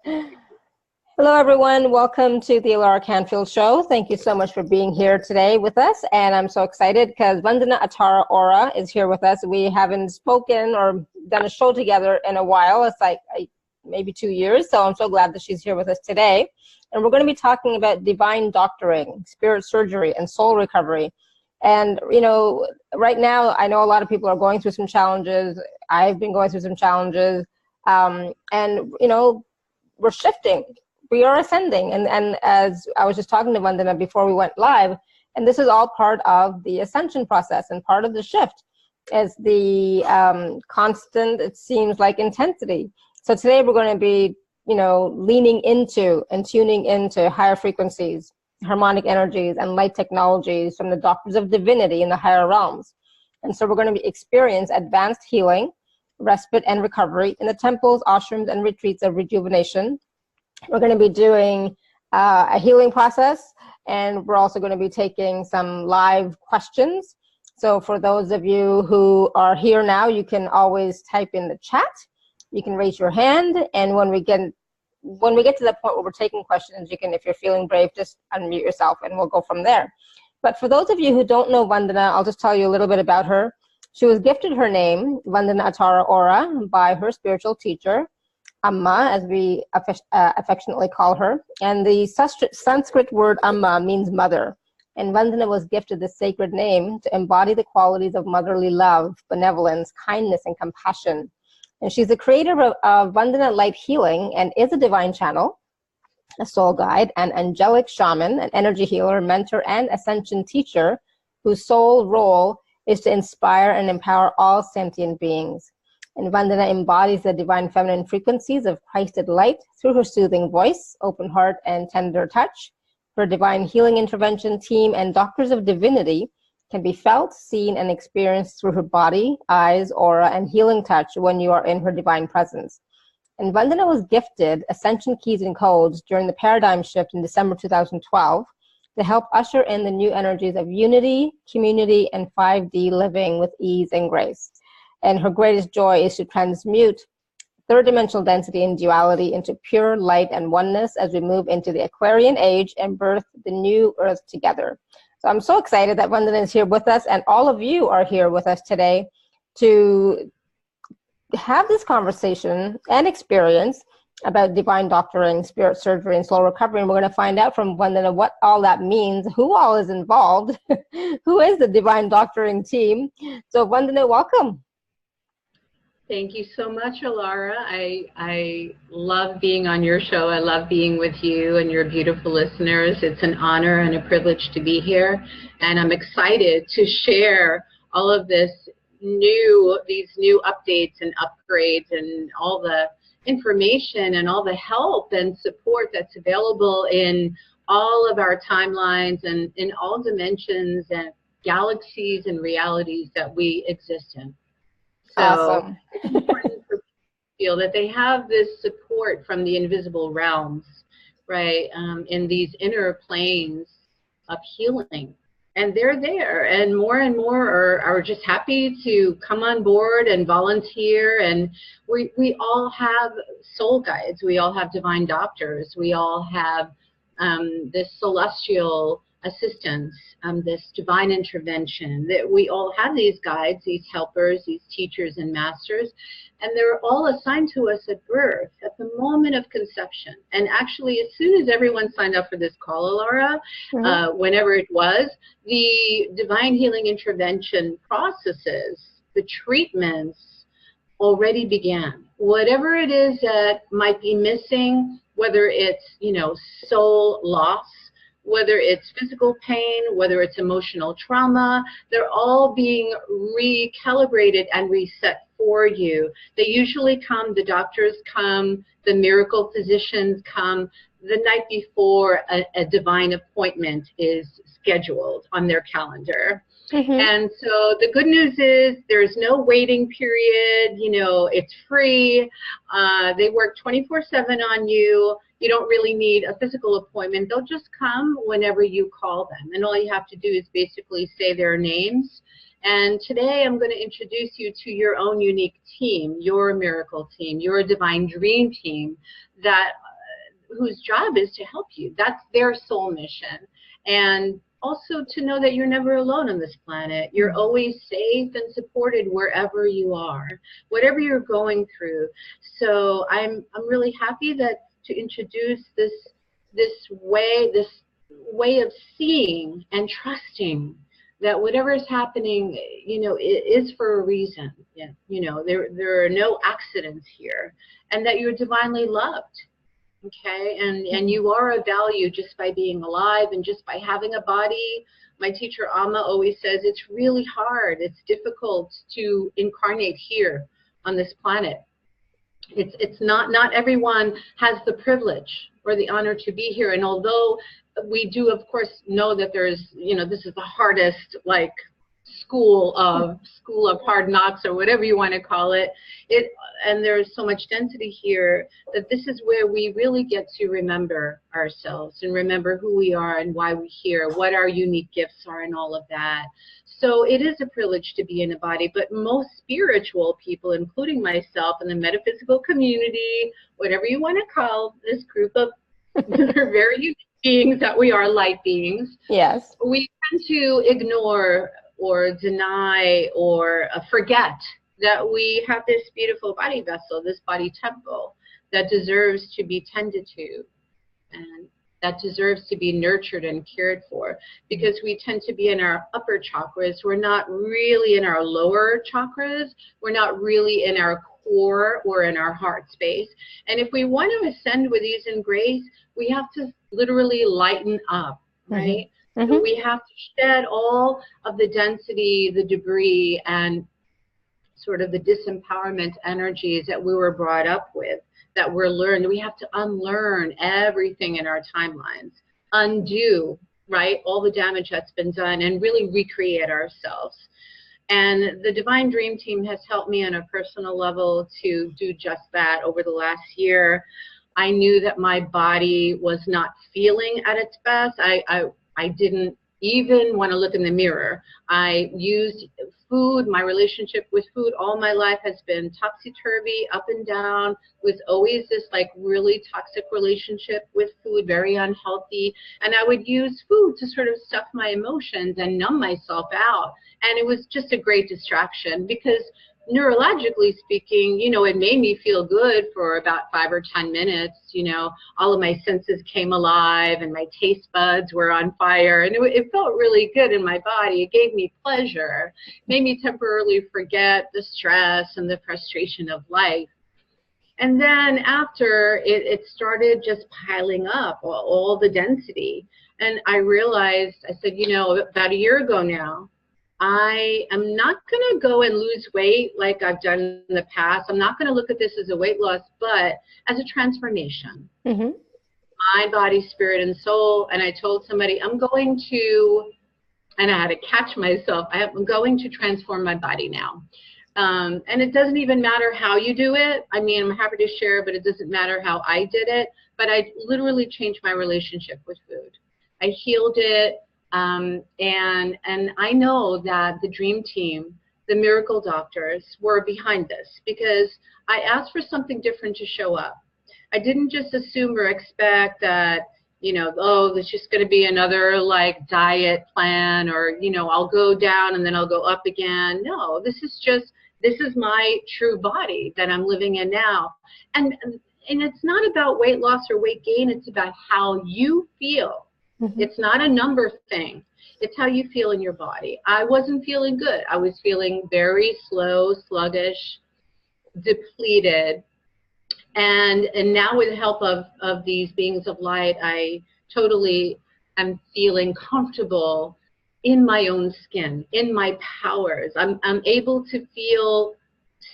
Hello, everyone. Welcome to the Laura Canfield Show. Thank you so much for being here today with us. And I'm so excited because Vandana Atara Aura is here with us. We haven't spoken or done a show together in a while. It's like maybe 2 years. So I'm so glad that she's here with us today. And we're going to be talking about divine doctoring, spirit surgery, and soul recovery. And, you know, right now, I know a lot of people are going through some challenges. I've been going through some challenges. And, you know, we're shifting. We are ascending. And as I was just talking to Vandana before we went live, and this is all part of the ascension process and part of the shift is the constant, it seems like, intensity. So today we're going to be, you know, leaning into and tuning into higher frequencies, harmonic energies, and light technologies from the doctors of divinity in the higher realms. And so we're going to experience advanced healing, respite, and recovery in the temples, ashrams, and retreats of rejuvenation. We're going to be doing a healing process, and we're also going to be taking some live questions. So for those of you who are here now, you can always type in the chat. You can raise your hand, and when we get to the point where we're taking questions, you can, if you're feeling brave, just unmute yourself, and we'll go from there. But for those of you who don't know Vandana, I'll just tell you a little bit about her. She was gifted her name, Vandana Atara Aura, by her spiritual teacher, Amma, as we affectionately call her. And the Sanskrit word Amma means mother. And Vandana was gifted this sacred name to embody the qualities of motherly love, benevolence, kindness, and compassion. And she's the creator of Vandana Light Healing and is a divine channel, a soul guide, an angelic shaman, an energy healer, mentor, and ascension teacher whose sole role is to inspire and empower all sentient beings. And Vandana embodies the divine feminine frequencies of Christed light through her soothing voice, open heart, and tender touch. Her divine healing intervention team and doctors of divinity can be felt, seen, and experienced through her body, eyes, aura, and healing touch when you are in her divine presence. And Vandana was gifted Ascension Keys and Codes during the paradigm shift in December 2012 to help usher in the new energies of unity, community, and 5D living with ease and grace. And her greatest joy is to transmute third dimensional density and duality into pure light and oneness as we move into the Aquarian age and birth the new earth together. So I'm so excited that Vandana is here with us, and all of you are here with us today to have this conversation and experience about divine doctoring, spirit surgery, and soul recovery. And we're going to find out from Vandana what all that means, who all is involved, who is the divine doctoring team. So Vandana, welcome. Thank you so much, Alara. I love being on your show. I love being with you and your beautiful listeners. It's an honor and a privilege to be here. And I'm excited to share all of these new updates and upgrades and all the information and all the help and support that's available in all of our timelines and in all dimensions and galaxies and realities that we exist in. So awesome. It's important for people to feel that they have this support from the invisible realms, right, in these inner planes of healing. And they're there, and more are just happy to come on board and volunteer. And we all have soul guides. We all have divine doctors. We all have this celestial assistance, this divine intervention. That we all have these guides, these helpers, these teachers and masters, and they're all assigned to us at birth, at the moment of conception. And actually, as soon as everyone signed up for this call, Laura, whenever it was, the divine healing intervention processes, the treatments already began. Whatever it is that might be missing, whether it's, you know, soul loss, whether it's physical pain, whether it's emotional trauma, they're all being recalibrated and reset for you. They usually come, the doctors come, the miracle physicians come the night before a divine appointment is scheduled on their calendar. And so the good news is there's no waiting period, you know, it's free. They work 24/7 on you. You don't really need a physical appointment. They'll just come whenever you call them. And all you have to do is basically say their names. And today I'm going to introduce you to your own unique team, your miracle team, your divine dream team that whose job is to help you. That's their soul mission. And also to know that you're never alone on this planet. You're always safe and supported wherever you are, whatever you're going through. So I'm really happy that to introduce this way of seeing and trusting that whatever is happening, you know, it is for a reason. Yeah. You know, there are no accidents here, and that you're divinely loved. Okay, and you are of value just by being alive and just by having a body. My teacher Amma always says it's really hard, it's difficult to incarnate here on this planet. It's not everyone has the privilege or the honor to be here. And although we do of course know that there's, you know, this is the hardest, like, school of hard knocks, or whatever you want to call it, and there's so much density here, that this is where we really get to remember ourselves and remember who we are and why we're here, what our unique gifts are, and all of that. So it is a privilege to be in a body, but most spiritual people, including myself and the metaphysical community, whatever you want to call this group of very unique beings that we are, light beings, yes, we tend to ignore or deny or forget that we have this beautiful body vessel, this body temple that deserves to be tended to and that deserves to be nurtured and cared for, because we tend to be in our upper chakras. We're not really in our lower chakras. We're not really in our core or in our heart space. And if we want to ascend with ease and grace, we have to literally lighten up, right? Mm-hmm. So we have to shed all of the density, the debris, and sort of the disempowerment energies that we were brought up with, that we're learned. We have to unlearn everything in our timelines, undo, right, all the damage that's been done, and really recreate ourselves. And the Divine Dream Team has helped me on a personal level to do just that over the last year. I knew that my body was not feeling at its best. I didn't even want to look in the mirror. I used food. My relationship with food all my life has been topsy-turvy, up and down, with always this like really toxic relationship with food, very unhealthy. And I would use food to sort of stuff my emotions and numb myself out. And it was just a great distraction, because neurologically speaking, you know, it made me feel good for about 5 or 10 minutes. You know, all of my senses came alive and my taste buds were on fire, and it felt really good in my body. It gave me pleasure, made me temporarily forget the stress and the frustration of life. And then after, it started just piling up, all the density. And I realized, I said, you know, about a year ago now, I am not going to go and lose weight like I've done in the past. I'm not going to look at this as a weight loss, but as a transformation. Mm-hmm. My body, spirit, and soul. And I told somebody, I'm going to, and I had to catch myself, I'm going to transform my body now. And it doesn't even matter how you do it. I mean, I'm happy to share, but it doesn't matter how I did it. But I literally changed my relationship with food. I healed it. And I know that the Dream Team, the miracle doctors, were behind this, because I asked for something different to show up. I didn't just assume or expect that, you know, oh, there's just going to be another like diet plan, or, you know, I'll go down and then I'll go up again. No, this is my true body that I'm living in now. And it's not about weight loss or weight gain. It's about how you feel. Mm-hmm. It's not a number thing. It's how you feel in your body. I wasn't feeling good. I was feeling very slow, sluggish, depleted. And now with the help of these beings of light, I totally am feeling comfortable in my own skin, in my powers. I'm able to feel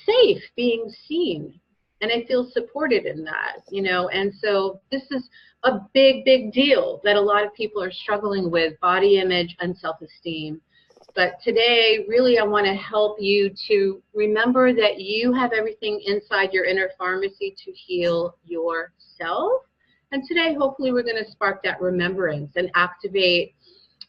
safe being seen. And I feel supported in that, you know. And so this is a big, big deal that a lot of people are struggling with, body image and self-esteem. But today, really, I want to help you to remember that you have everything inside your inner pharmacy to heal yourself. And today, hopefully, we're going to spark that remembrance and activate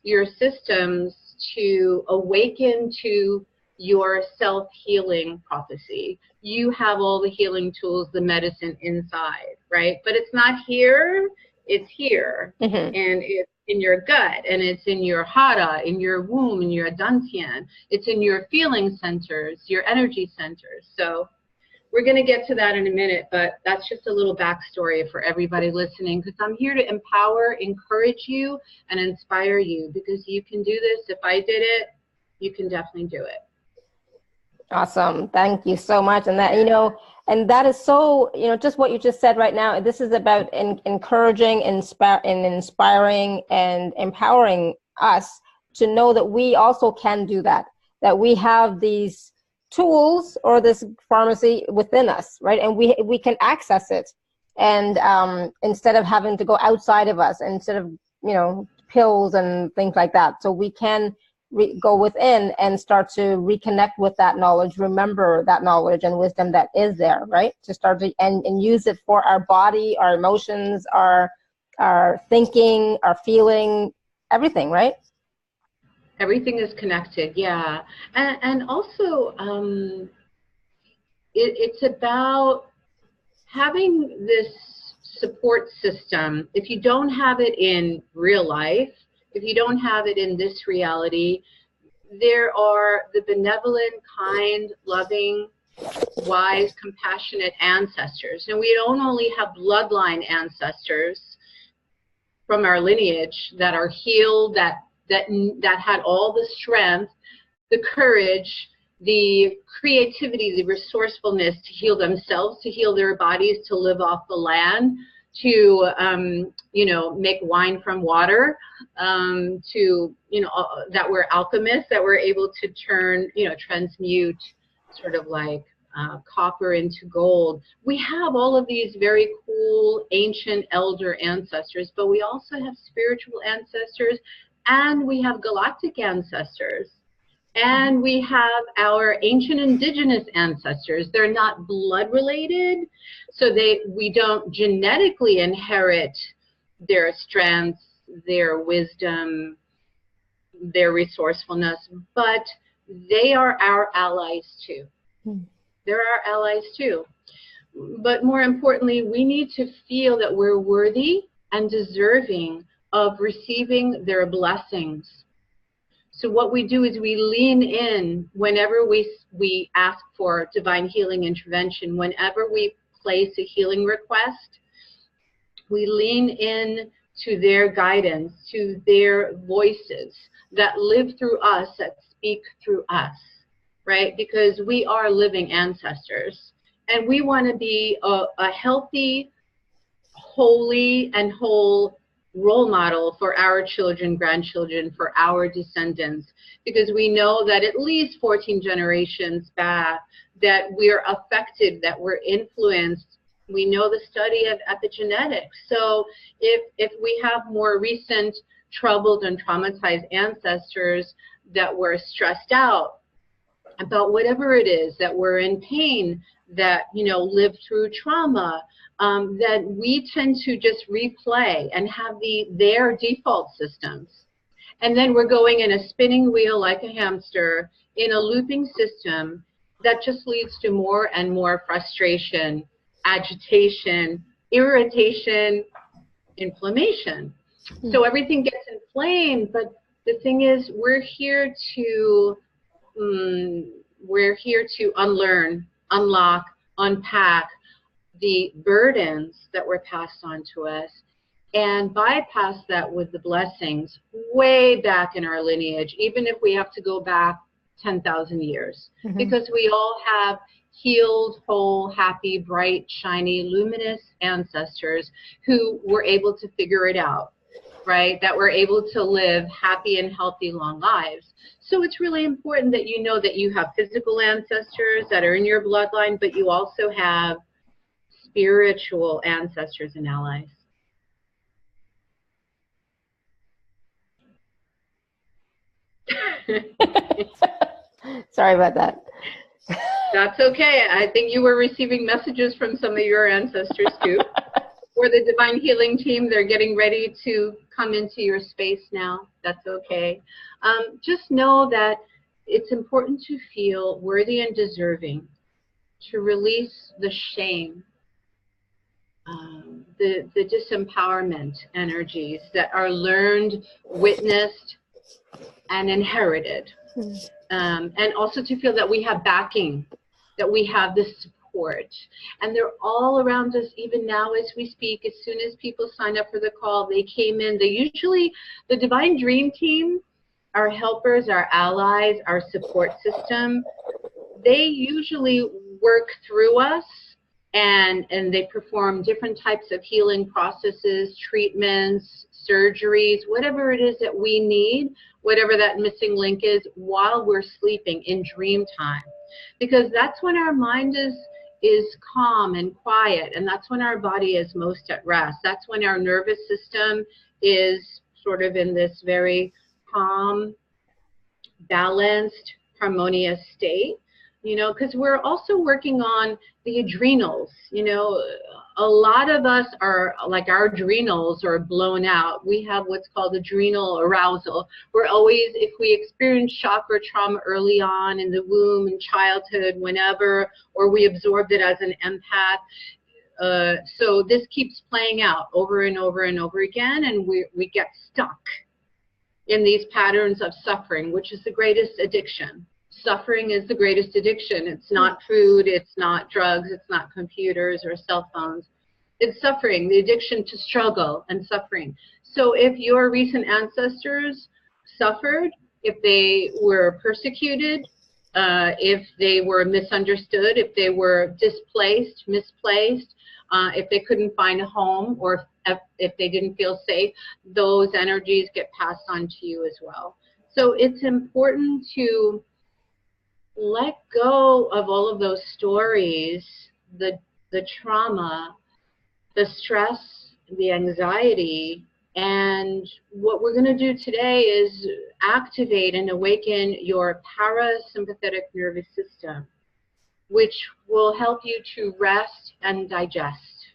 your systems to awaken to your self-healing prophecy. You have all the healing tools, the medicine inside, right? But it's not here, it's here. Mm-hmm. And it's in your gut, and it's in your hara, in your womb, in your dantian. It's in your feeling centers, your energy centers. So we're going to get to that in a minute, but that's just a little backstory for everybody listening, because I'm here to empower, encourage you, and inspire you, because you can do this. If I did it, you can definitely do it. Awesome. Thank you so much. And that, you know, and that is so, you know, just what you just said right now, this is about encouraging, inspiring, and empowering us to know that we also can do that, that we have these tools or this pharmacy within us, right? And we can access it. And instead of having to go outside of us, instead of, you know, pills and things like that. So we can go within and start to reconnect with that knowledge, remember that knowledge and wisdom that is there, right? To start to and use it for our body, our emotions, our thinking, our feeling, everything, right? Everything is connected, yeah. And also, it's about having this support system. If you don't have it in real life, if you don't have it in this reality, there are the benevolent, kind, loving, wise, compassionate ancestors. And we don't only have bloodline ancestors from our lineage that are healed, that had all the strength, the courage, the creativity, the resourcefulness to heal themselves, to heal their bodies, to live off the land, to you know, make wine from water, to, you know, that we're alchemists, that we're able to turn, you know, transmute sort of like copper into gold. We have all of these very cool ancient elder ancestors, but we also have spiritual ancestors, and we have galactic ancestors. And we have our ancient indigenous ancestors. They're not blood related, so we don't genetically inherit their strengths, their wisdom, their resourcefulness, but they are our allies too. They're our allies too. But more importantly, we need to feel that we're worthy and deserving of receiving their blessings. So what we do is we lean in whenever we ask for divine healing intervention. Whenever we place a healing request, we lean in to their guidance, to their voices that live through us, that speak through us, right? Because we are living ancestors, and we want to be a healthy, holy, and whole role model for our children, grandchildren, for our descendants, because we know that at least 14 generations back that we're affected, that we're influenced. We know the study of epigenetics. So if we have more recent troubled and traumatized ancestors that were stressed out about whatever it is, that were in pain, that, you know, lived through trauma, that we tend to just replay and have their default systems. And then we're going in a spinning wheel like a hamster in a looping system that just leads to more and more frustration, agitation, irritation, inflammation. So everything gets inflamed, but the thing is, we're here to unlearn, unlock, unpack the burdens that were passed on to us and bypass that with the blessings way back in our lineage, even if we have to go back 10,000 years, because we all have healed, whole, happy, bright, shiny, luminous ancestors who were able to figure it out, right? That were able to live happy and healthy, long lives. So it's really important that you know that you have physical ancestors that are in your bloodline, but you also have spiritual ancestors and allies. Sorry about that. That's okay. I think you were receiving messages from some of your ancestors too. Or the Divine Healing team, they're getting ready to come into your space now. That's okay. Just know that it's important to feel worthy and deserving, to release the shame, the disempowerment energies that are learned, witnessed, and inherited. And also to feel that we have backing, that we have this support. And they're all around us even now as we speak. As soon as people sign up for the call, they came in. They usually, the Divine Dream Team, our helpers, our allies, our support system, they usually work through us, and they perform different types of healing processes, treatments, surgeries, whatever it is that we need, whatever that missing link is, while we're sleeping in dream time. Because that's when our mind is calm and quiet, and that's when our body is most at rest. That's when our nervous system is sort of in this very calm, balanced, harmonious state. You know, because we're also working on the adrenals. You know, a lot of us are, like, our adrenals are blown out. We have what's called adrenal arousal. We're always, if we experience shock or trauma early on in the womb, in childhood, whenever, or we absorbed it as an empath. So this keeps playing out over and over and over again, and we get stuck in these patterns of suffering, which is the greatest addiction. Suffering is the greatest addiction. It's not food, it's not drugs, it's not computers or cell phones. It's suffering, the addiction to struggle and suffering. So if your recent ancestors suffered, if they were persecuted, if they were misunderstood, if they were displaced, misplaced, if they couldn't find a home, or if they didn't feel safe, those energies get passed on to you as well. So it's important to let go of all of those stories, the trauma, the stress, the anxiety. And what we're going to do today is activate and awaken your parasympathetic nervous system, which will help you to rest and digest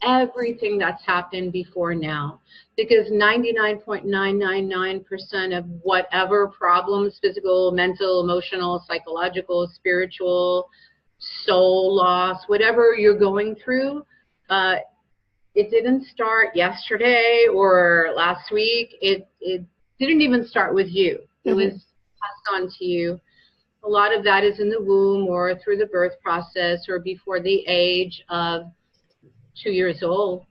everything that's happened before now. Because 99.999% of whatever problems, physical, mental, emotional, psychological, spiritual, soul loss, whatever you're going through, it didn't start yesterday or last week. It didn't even start with you. It was passed on to you. A lot of that is in the womb or through the birth process or before the age of 2 years old.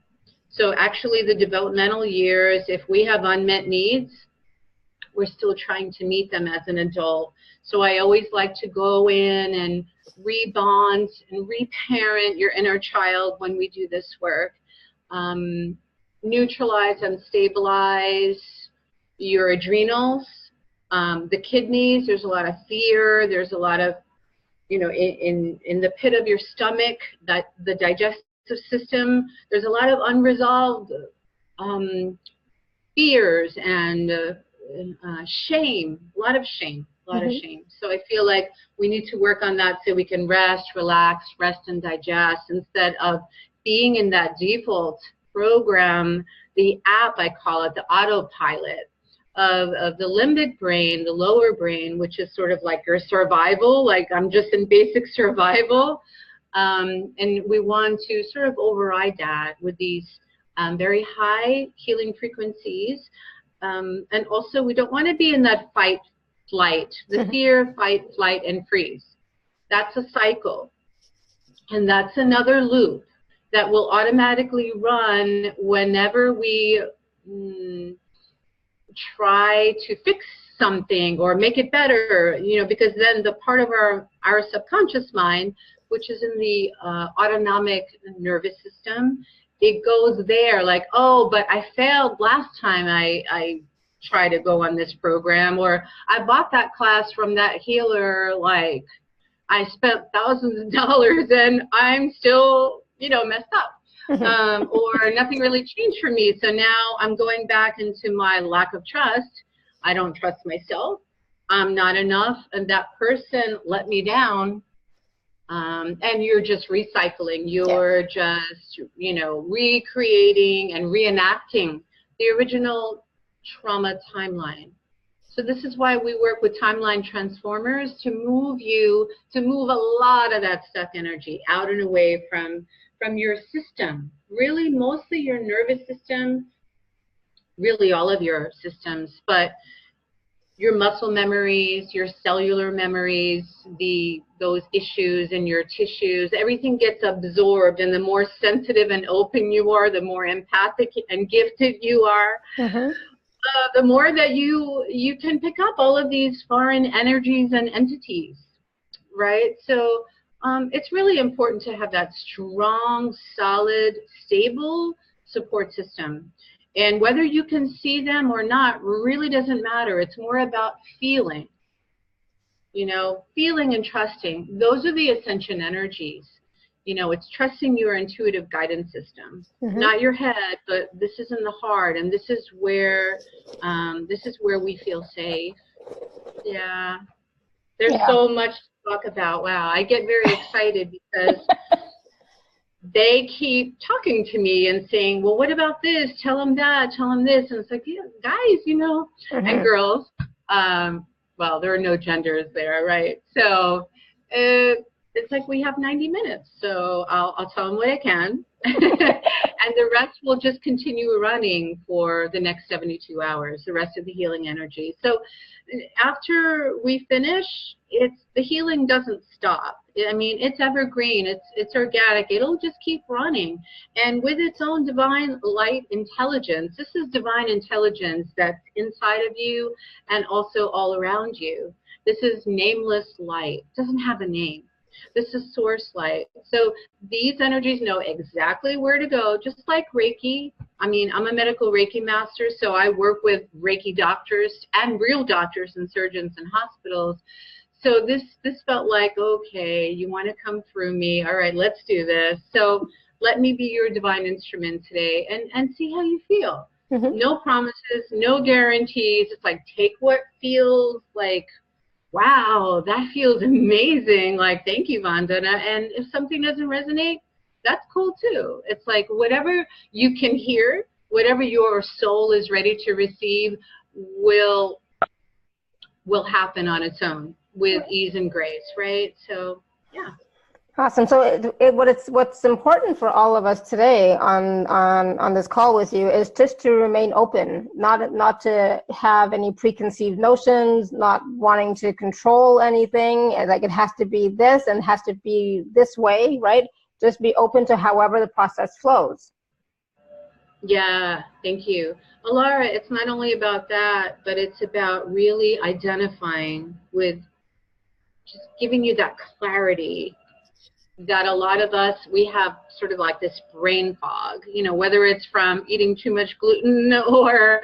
So actually the developmental years, if we have unmet needs, we're still trying to meet them as an adult. So I always like to go in and rebond and reparent your inner child when we do this work. Neutralize and stabilize your adrenals, the kidneys. There's a lot of fear. There's a lot of, you know, in the pit of your stomach, that the digestive system, there's a lot of unresolved fears and shame, a lot of shame. So I feel like we need to work on that so we can rest, relax, rest and digest, instead of being in that default program, the app, I call it, the autopilot of the limbic brain, the lower brain, which is sort of like your survival, like I'm just in basic survival. And we want to sort of override that with these very high healing frequencies. And also we don't want to be in that fight, flight, the fear, fight, flight, and freeze. That's a cycle. And that's another loop that will automatically run whenever we try to fix something or make it better, you know, because then the part of our subconscious mind, which is in the autonomic nervous system, it goes there like, oh, but I failed last time I tried to go on this program, or I bought that class from that healer, like I spent thousands of dollars and I'm still, you know, messed up. Or nothing really changed for me. So now I'm going back into my lack of trust. I don't trust myself. I'm not enough. And that person let me down. And you're just recycling. You're just, you know, recreating and reenacting the original trauma timeline. So this is why we work with timeline transformers to move a lot of that stuck energy out and away from your system. Really, mostly your nervous system, really all of your systems, but your muscle memories, your cellular memories, those issues in your tissues, everything gets absorbed, and the more sensitive and open you are, the more empathic and gifted you are, the more that you can pick up all of these foreign energies and entities, right? So it's really important to have that strong, solid, stable support system. And whether you can see them or not really doesn't matter. It's more about feeling, feeling and trusting. Those are the ascension energies. It's trusting your intuitive guidance system, not your head, but this is in the heart, and this is where we feel safe. Yeah. There's so much to talk about. Wow, I get very excited because they keep talking to me and saying, well, what about this? Tell them that, tell them this. And it's like, yeah, guys, and girls, well, there are no genders there, right? So it's like we have 90 minutes. So I'll tell them what I can. And the rest will just continue running for the next 72 hours, the rest of the healing energy. So after we finish, the healing doesn't stop. I mean, it's evergreen, it's organic, it'll just keep running. And with its own divine light intelligence, this is divine intelligence that's inside of you and also all around you. This is nameless light, it doesn't have a name. This is source light. So these energies know exactly where to go, just like Reiki. I mean, I'm a medical Reiki master, so I work with Reiki doctors and real doctors and surgeons in hospitals. So this felt like, okay, you want to come through me. All right, let's do this. So let me be your divine instrument today and see how you feel. No promises, no guarantees. It's like, take what feels like, wow, that feels amazing. Like, thank you, Vandana. And if something doesn't resonate, that's cool too. It's like whatever you can hear, whatever your soul is ready to receive will happen on its own with ease and grace, right? So, yeah. Awesome. So what's important for all of us today on this call with you is just to remain open, not to have any preconceived notions, not wanting to control anything, like it has to be this and has to be this way, right? Just be open to however the process flows. Yeah, thank you. Alara, it's not only about that, but it's about really identifying with just giving you that clarity that a lot of us, we have sort of like this brain fog, whether it's from eating too much gluten or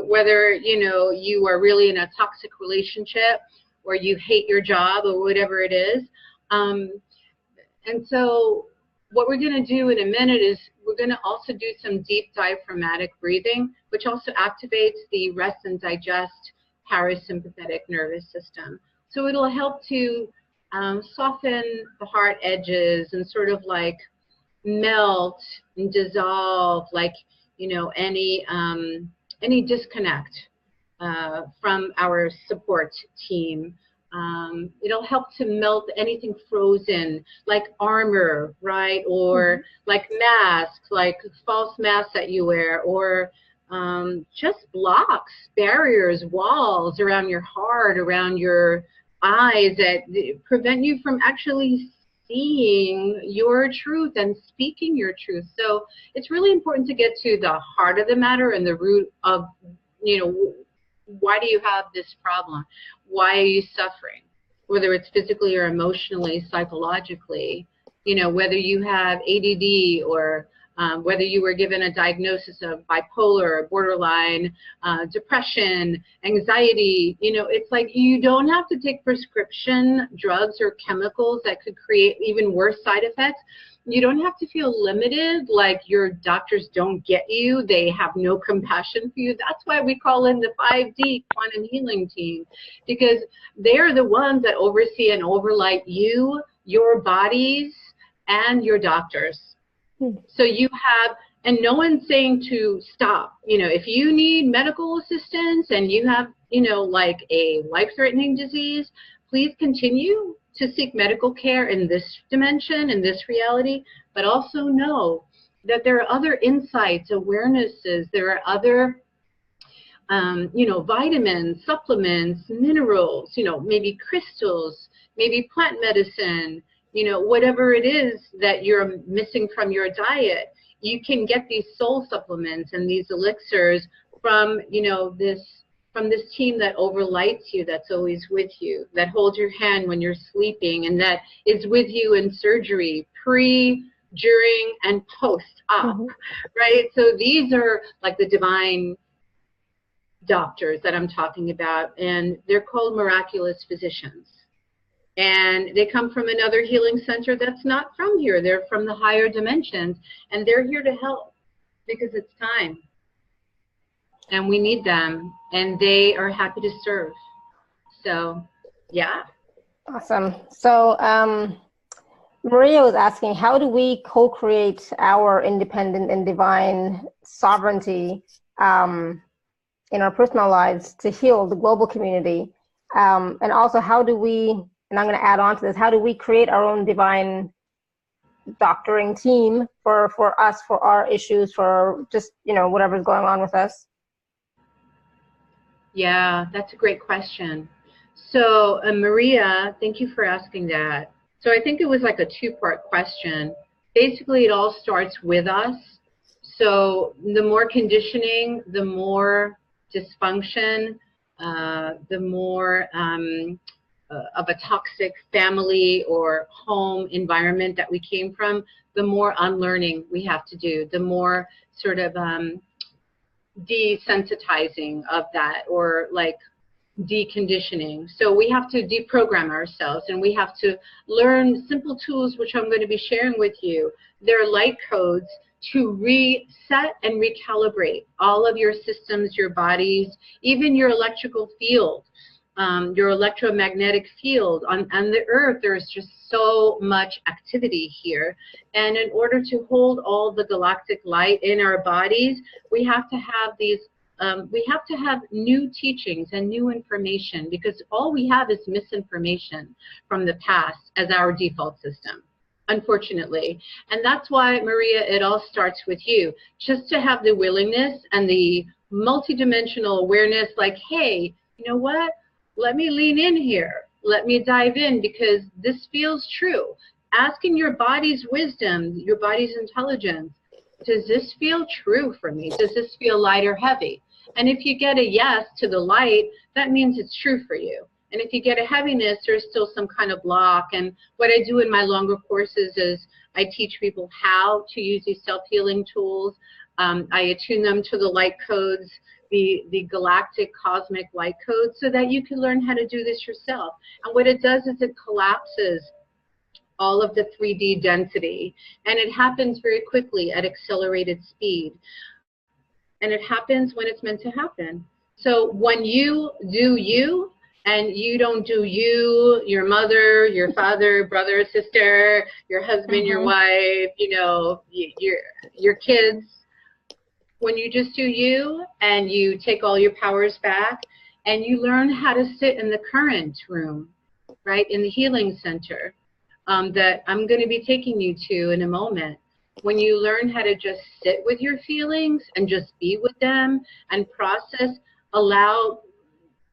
whether, you are really in a toxic relationship or you hate your job or whatever it is. And so what we're going to do in a minute is we're going to also do some deep diaphragmatic breathing, which also activates the rest and digest parasympathetic nervous system. So it'll help to soften the heart edges and sort of like melt and dissolve, like, any disconnect from our support team. It'll help to melt anything frozen, like armor, right? Or like masks, like false masks that you wear, or just blocks, barriers, walls around your heart, around your eyes that prevent you from actually seeing your truth and speaking your truth. So it's really important to get to the heart of the matter and the root of, why do you have this problem? Why are you suffering? Whether it's physically or emotionally, psychologically, whether you have ADD or whether you were given a diagnosis of bipolar, borderline, depression, anxiety, it's like you don't have to take prescription drugs or chemicals that could create even worse side effects. You don't have to feel limited, like your doctors don't get you, they have no compassion for you. That's why we call in the 5D quantum healing team, because they're the ones that oversee and overlight you, your bodies, and your doctors. So you have And no one's saying to stop. You know, if you need medical assistance and you have, you know, like a life-threatening disease, please continue to seek medical care in this dimension, in this reality, but also know that there are other insights, awarenesses, there are other, you know, vitamins, supplements, minerals, you know, maybe crystals, maybe plant medicine, you know, whatever it is that you're missing from your diet. You can get these soul supplements and these elixirs from, you know, from this team that overlights you, that's always with you, that holds your hand when you're sleeping, and that is with you in surgery, pre, during, and post-op, right? So these are like the divine doctors that I'm talking about, and they're called miraculous physicians. And they come from another healing center that's not from here. They're from the higher dimensions, and they're here to help because it's time. And we need them, and they are happy to serve. So, yeah. Awesome. So, Maria was asking, how do we co-create our independent and divine sovereignty in our personal lives to heal the global community? And also, how do we, and I'm going to add on to this, how do we create our own divine doctoring team for us, for our issues, for just, you know, whatever's going on with us? Yeah, that's a great question. So, Maria, thank you for asking that. So I think it was like a two-part question. Basically, it all starts with us. So the more conditioning, the more dysfunction, the more of a toxic family or home environment that we came from, the more unlearning we have to do, the more sort of desensitizing of that, or like deconditioning. So we have to deprogram ourselves, and we have to learn simple tools, which I'm going to be sharing with you. They're light codes to reset and recalibrate all of your systems, your bodies, even your electrical field, your electromagnetic field. On the earth, there's just so much activity here. And in order to hold all the galactic light in our bodies, we have to have these, we have to have new teachings and new information, because all we have is misinformation from the past as our default system, unfortunately. And that's why, Maria, it all starts with you. Just to have the willingness and the multidimensional awareness, like, hey, you know what? Let me lean in here. Let me dive in, because this feels true. Asking your body's wisdom, your body's intelligence, does this feel true for me? Does this feel light or heavy? And if you get a yes to the light, that means it's true for you. And if you get a heaviness, there's still some kind of block. And what I do in my longer courses is I teach people how to use these self-healing tools. I attune them to the light codes, the galactic cosmic light codes, so that you can learn how to do this yourself. And what it does is it collapses all of the 3D density, and it happens very quickly at accelerated speed. And it happens when it's meant to happen. So when you do you, and you don't do you, your mother, your father, brother, sister, your husband, your wife, you know, your kids, when you just do you, and you take all your powers back, and you learn how to sit in the current room, right, in the healing center, that I'm going to be taking you to in a moment. When you learn how to just sit with your feelings and just be with them and process, allow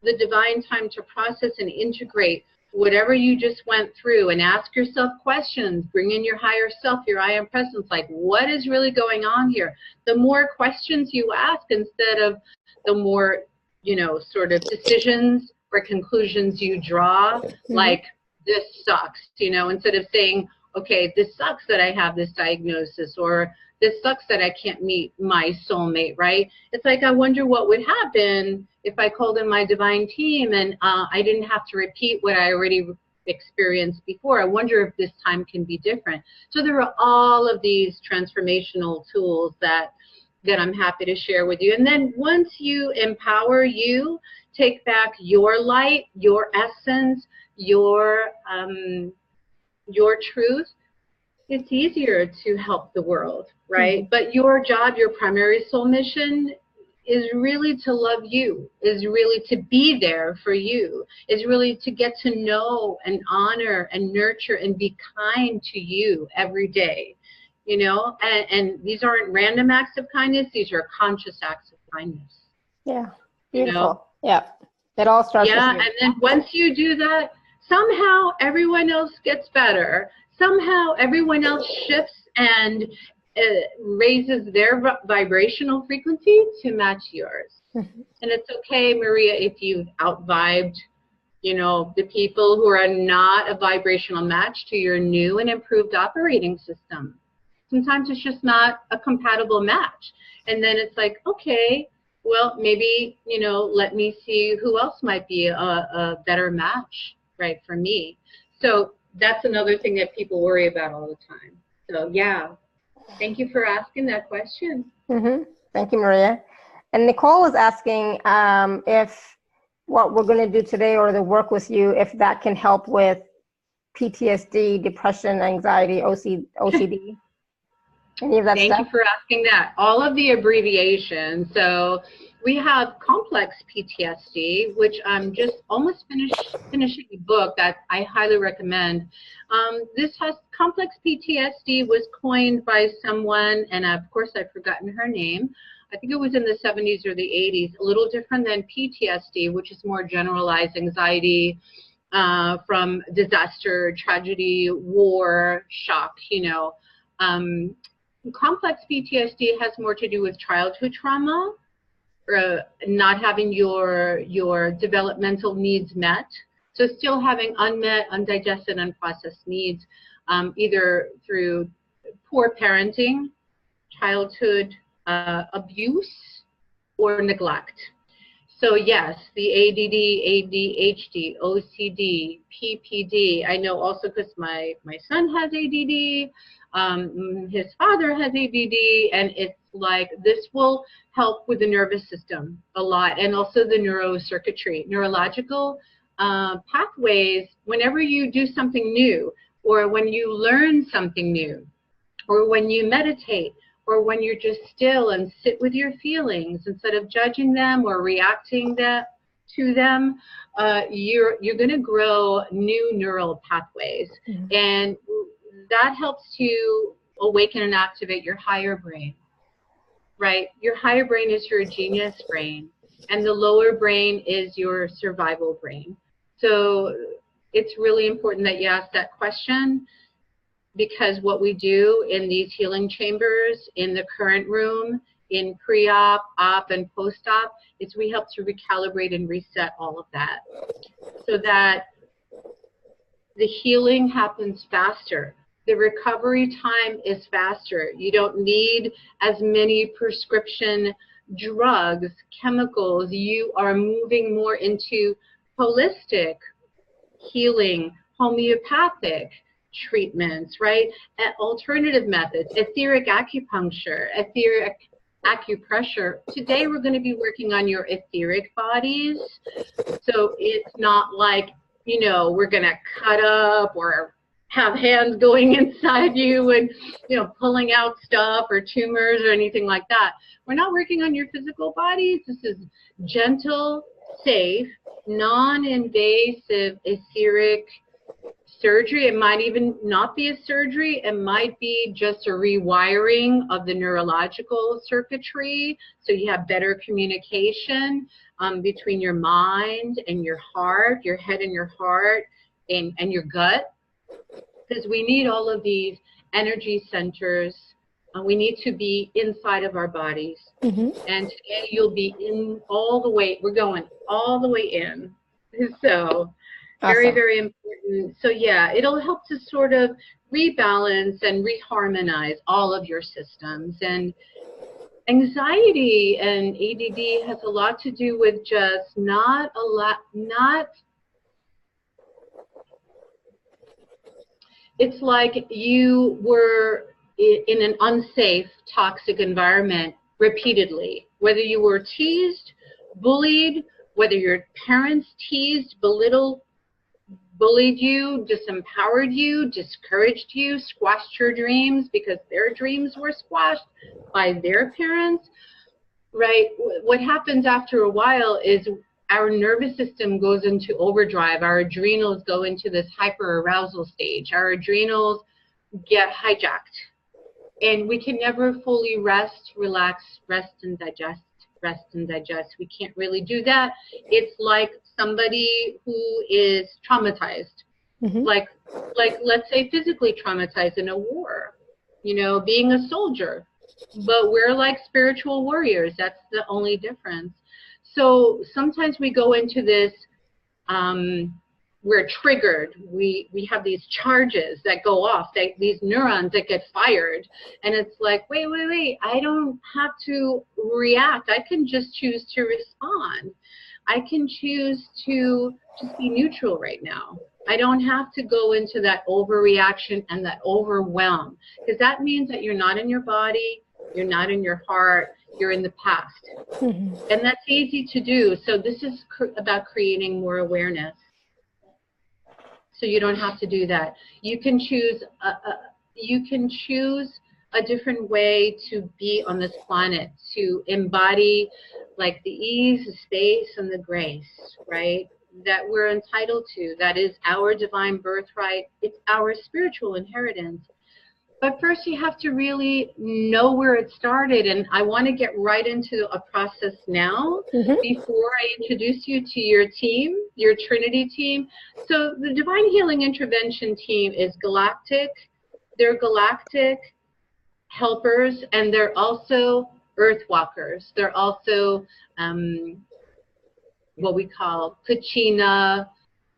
the divine time to process and integrate whatever you just went through, and ask yourself questions, bring in your higher self, your I am presence, like, what is really going on here? The more questions you ask, instead of the more, you know, sort of decisions or conclusions you draw, like, this sucks, you know, instead of saying, okay, this sucks that I have this diagnosis, or this sucks that I can't meet my soulmate, right? It's like, I wonder what would happen if I called in my divine team and I didn't have to repeat what I already experienced before. I wonder if this time can be different. So there are all of these transformational tools that I'm happy to share with you. And then once you empower, you take back your light, your essence, your truth, it's easier to help the world. right? But your job, your primary soul mission is really to love you, is really to be there for you, is really to get to know and honor and nurture and be kind to you every day, you know? And these aren't random acts of kindness, these are conscious acts of kindness. Yeah, beautiful. You know? Yeah, it all starts with you. And then once you do that, somehow everyone else gets better. Somehow everyone else shifts and raises their vibrational frequency to match yours. And it's okay, Maria, if you've out-vibed, you know, the people who are not a vibrational match to your new and improved operating system. Sometimes it's just not a compatible match. And then it's like, okay, well, maybe, you know, let me see who else might be a better match, right, for me. So that's another thing that people worry about all the time. So, yeah. Thank you for asking that question. Thank you, Maria. And Nicole was asking if what we're going to do today or the work with you, if that can help with PTSD, depression, anxiety, OCD, any of that stuff? Thank you for asking that. All of the abbreviations. So we have complex PTSD, which I'm just almost finishing a book that I highly recommend. This has complex PTSD was coined by someone, and of course I've forgotten her name. I think it was in the 70s or the 80s, a little different than PTSD, which is more generalized anxiety from disaster, tragedy, war, shock, you know. Complex PTSD has more to do with childhood trauma, not having your developmental needs met. So still having unmet, undigested, unprocessed needs, either through poor parenting, childhood abuse, or neglect. So yes, the ADD, ADHD, OCD, PPD. I know also because my son has ADD, his father has ADD, and it's like this will help with the nervous system a lot, and also the neurocircuitry, neurological pathways. Whenever you do something new, or when you learn something new, or when you meditate, or when you're just still and sit with your feelings instead of judging them or reacting to them, you're going to grow new neural pathways. And that helps to awaken and activate your higher brain, right? Your higher brain is your genius brain, and the lower brain is your survival brain. So it's really important that you ask that question, because what we do in these healing chambers, in the current room, in pre-op, op, and post-op, is we help to recalibrate and reset all of that so that the healing happens faster. The recovery time is faster. You don't need as many prescription drugs, chemicals. You are moving more into holistic healing, homeopathic treatments, right? And alternative methods, etheric acupuncture, etheric acupressure. Today we're going to be working on your etheric bodies. So it's not like, you know, we're going to cut up or have hands going inside you and, you know, pulling out stuff or tumors or anything like that. We're not working on your physical bodies. This is gentle, safe, non-invasive, etheric surgery. It might even not be a surgery. It might be just a rewiring of the neurological circuitry, so you have better communication between your mind and your heart, your head and your heart, and your gut, because we need all of these energy centers. We need to be inside of our bodies. And today you'll be in all the way. We're going all the way in. So very, very important. So yeah, it'll help to sort of rebalance and reharmonize all of your systems. And anxiety and ADD has a lot to do with just it's like you were in an unsafe, toxic environment repeatedly, whether you were teased, bullied, whether your parents teased, belittled, bullied you, disempowered you, discouraged you, squashed your dreams because their dreams were squashed by their parents, right? What happens after a while is our nervous system goes into overdrive. Our adrenals go into this hyper arousal stage. Our adrenals get hijacked. And we can never fully rest, relax, rest and digest, rest and digest. We can't really do that. It's like somebody who is traumatized, like let's say physically traumatized in a war, you know, being a soldier. But we're like spiritual warriors. That's the only difference. So sometimes we go into this, we're triggered. We have these charges that go off, these neurons that get fired. And it's like, wait, I don't have to react. I can just choose to respond. I can choose to just be neutral right now. I don't have to go into that overreaction and that overwhelm, because that means that you're not in your body, you're not in your heart, you're in the past. And that's easy to do. So this is about creating more awareness. So you don't have to do that. You can choose a different way to be on this planet, to embody like the ease, the space, and the grace, right? That we're entitled to. That is our divine birthright. It's our spiritual inheritance. But first you have to really know where it started, and I want to get right into a process now before I introduce you to your team, your Trinity team. So the Divine Healing Intervention team is galactic. They're galactic helpers, and they're also earth walkers. They're also what we call Kachina,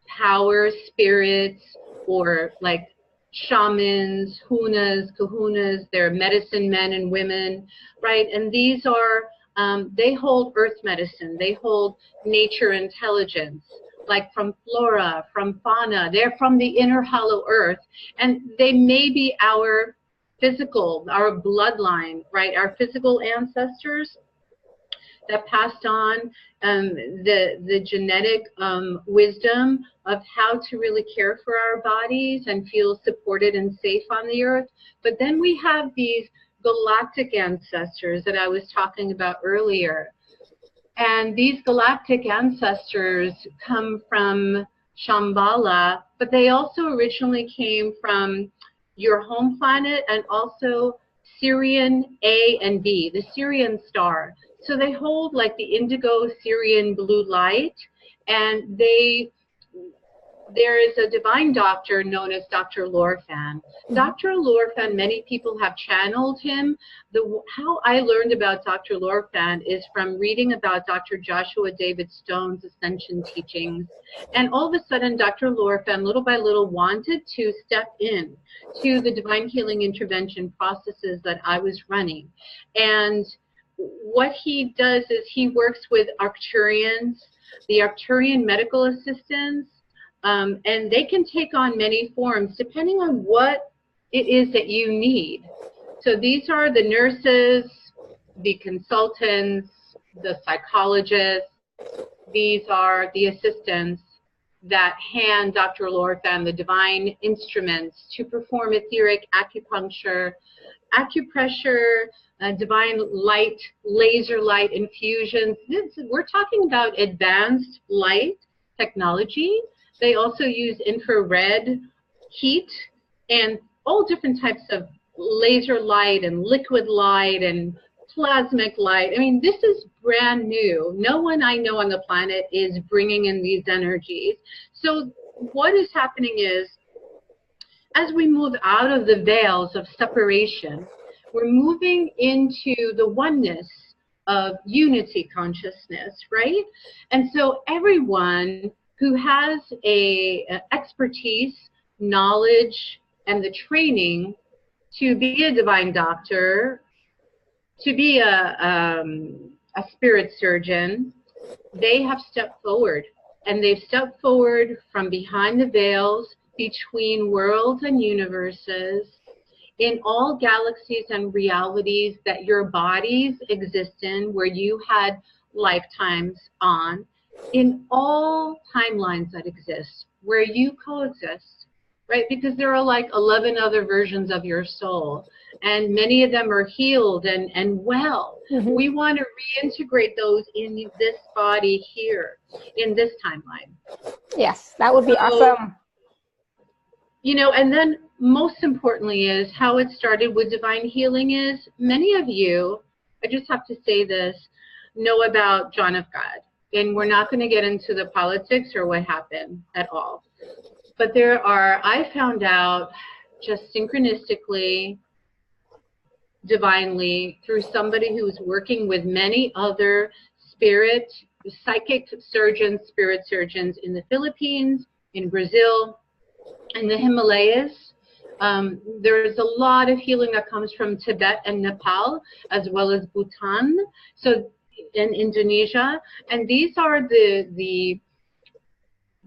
power spirits, or like shamans, hunas, kahunas. They're medicine men and women, right? And these are, they hold earth medicine. They hold nature intelligence, like from flora, from fauna. They're from the inner hollow earth. And they may be our physical, our bloodline, right? Our physical ancestors that passed on the genetic wisdom of how to really care for our bodies and feel supported and safe on the earth. But then we have these galactic ancestors that I was talking about earlier. And these galactic ancestors come from Shambhalla, but they also originally came from your home planet and also Sirian A and B, the Sirian star. So they hold like the indigo Sirian blue light, and there is a divine doctor known as Dr. Lorfan. Dr. Lorfan, many people have channeled him. How I learned about Dr. Lorfan is from reading about Dr. Joshua David Stone's ascension teachings. And all of a sudden, Dr. Lorfan, little by little, wanted to step in to the divine healing intervention processes that I was running. And what he does is he works with Arcturians, the Arcturian medical assistants, and they can take on many forms depending on what it is that you need. So these are the nurses, the consultants, the psychologists. These are the assistants that hand Dr. Lorfan the divine instruments to perform etheric acupuncture, acupressure, divine light, laser light infusions. We're talking about advanced light technology. They also use infrared heat and all different types of laser light and liquid light and plasmic light. I mean, this is brand new. No one I know on the planet is bringing in these energies. So what is happening is, as we move out of the veils of separation, we're moving into the oneness of unity consciousness, right? And so everyone who has a expertise, knowledge, and the training to be a divine doctor, to be a spirit surgeon, they have stepped forward. And they've stepped forward from behind the veils between worlds and universes, in all galaxies and realities that your bodies exist in, where you had lifetimes on. in all timelines that exist, where you coexist, right? Because there are like 11 other versions of your soul, and many of them are healed and well. Mm-hmm. We want to reintegrate those in this body here, in this timeline. Yes, that would be awesome. You know, and then most importantly is how it started with divine healing is many of you, I just have to say this, know about John of God. And we're not going to get into the politics or what happened at all. But there are, I found out just synchronistically, divinely, through somebody who's working with many other psychic surgeons, spirit surgeons in the Philippines, in Brazil, in the Himalayas. There's a lot of healing that comes from Tibet and Nepal, as well as Bhutan. So in Indonesia, and these are the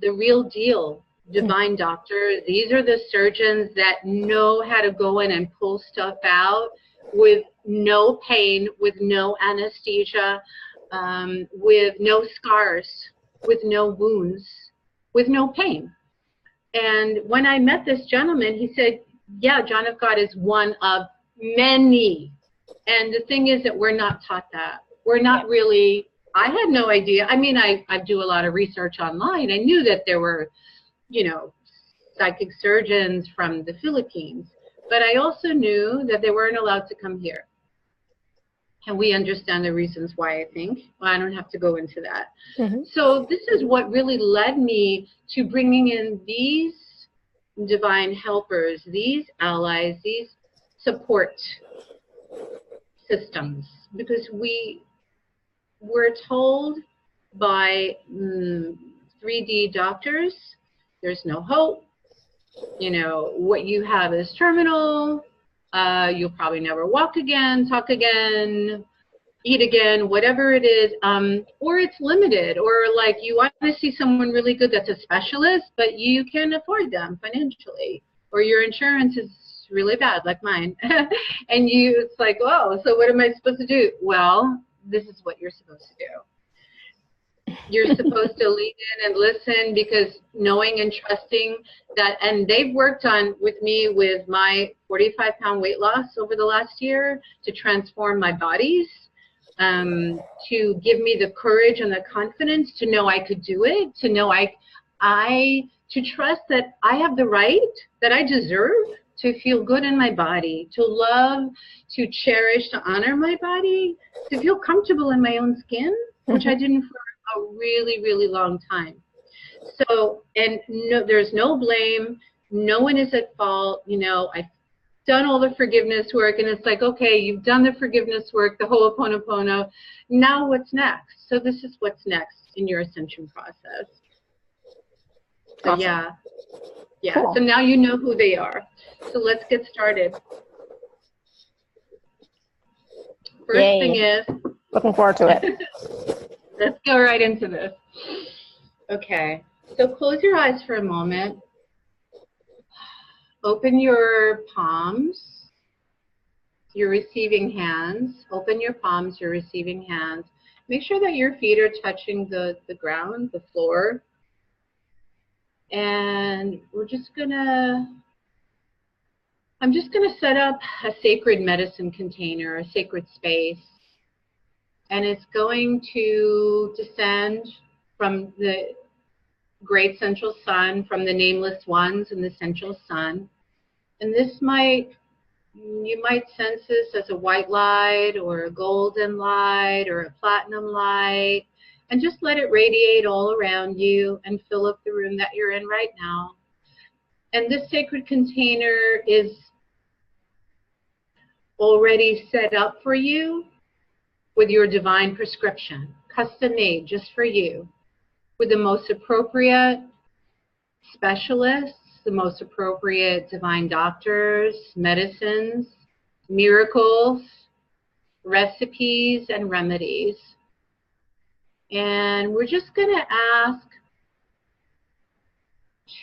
real deal divine doctors. These are the surgeons that know how to go in and pull stuff out with no pain, with no anesthesia, with no scars, with no wounds, with no pain. And when I met this gentleman, he said, yeah, John of God is one of many. And the thing is that we're not taught that. We're not really, I had no idea. I mean, I do a lot of research online. I knew that there were, you know, psychic surgeons from the Philippines, but I also knew that they weren't allowed to come here. And we understand the reasons why, I think. Well, I don't have to go into that. Mm-hmm. So this is what really led me to bringing in these divine helpers, these allies, these support systems, because we're told by 3D doctors, there's no hope, you know, what you have is terminal, you'll probably never walk again, talk again, eat again, whatever it is, or it's limited, or like you want to see someone really good that's a specialist, but you can afford them financially, or your insurance is really bad, like mine, and it's like, oh, so what am I supposed to do? Well, this is what you're supposed to do. You're supposed to lean in and listen, because knowing and trusting that, and they've worked on with me with my 45-pound weight loss over the last year to transform my bodies, to give me the courage and the confidence to know I could do it, to know to trust that I have the right, that I deserve to feel good in my body, to love, to cherish, to honor my body, to feel comfortable in my own skin, which I didn't for a really, really long time. So, and no, there's no blame. No one is at fault. You know, I've done all the forgiveness work, and it's like, okay, you've done the forgiveness work, the Ho'oponopono. Now what's next? So this is what's next in your ascension process. So awesome. Yeah. Cool. So now you know who they are. So let's get started. First Yay. thing is, looking forward to it. Let's go right into this. Okay. So close your eyes for a moment. Open your palms, your receiving hands. Open your palms, your receiving hands. Make sure that your feet are touching the ground, the floor. And I'm just gonna set up a sacred medicine container, a sacred space. And it's going to descend from the great central sun, from the nameless ones in the central sun. And this you might sense this as a white light or a golden light or a platinum light. And just let it radiate all around you and fill up the room that you're in right now. And this sacred container is already set up for you with your divine prescription, custom made just for you, with the most appropriate specialists, the most appropriate divine doctors, medicines, miracles, recipes, and remedies. And we're just going to ask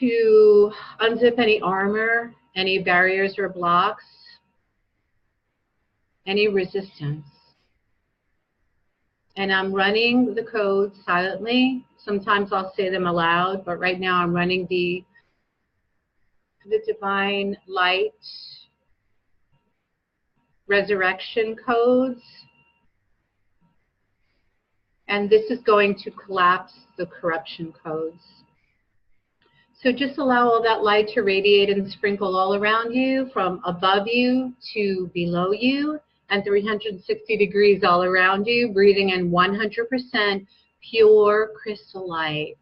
to unzip any armor, any barriers or blocks, any resistance. And I'm running the codes silently. Sometimes I'll say them aloud, but right now I'm running the divine light resurrection codes. And this is going to collapse the corruption codes. So just allow all that light to radiate and sprinkle all around you, from above you to below you, and 360 degrees all around you, breathing in 100% pure crystal light.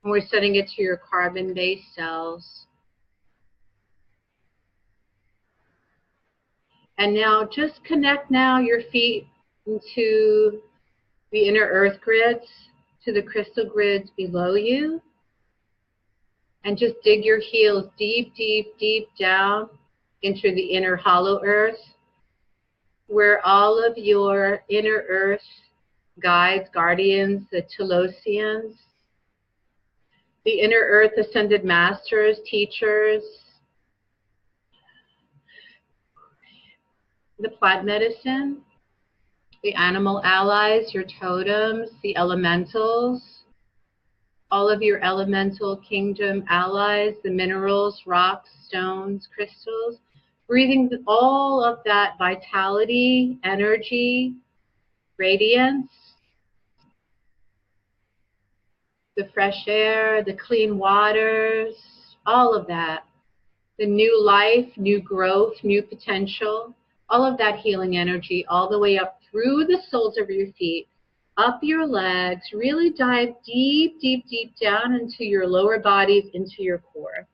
And we're sending it to your carbon-based cells. And now just connect now your feet into the inner earth grids, to the crystal grids below you. And just dig your heels deep, deep, deep down into the inner hollow earth, where all of your inner earth guides, guardians, the Telosians, the inner earth ascended masters, teachers, the plant medicine, the animal allies, your totems, the elementals, all of your elemental kingdom allies, the minerals, rocks, stones, crystals, breathing all of that vitality, energy, radiance, the fresh air, the clean waters, all of that, the new life, new growth, new potential, all of that healing energy all the way up through the soles of your feet, up your legs. Really dive deep, deep, deep down into your lower bodies, into your core.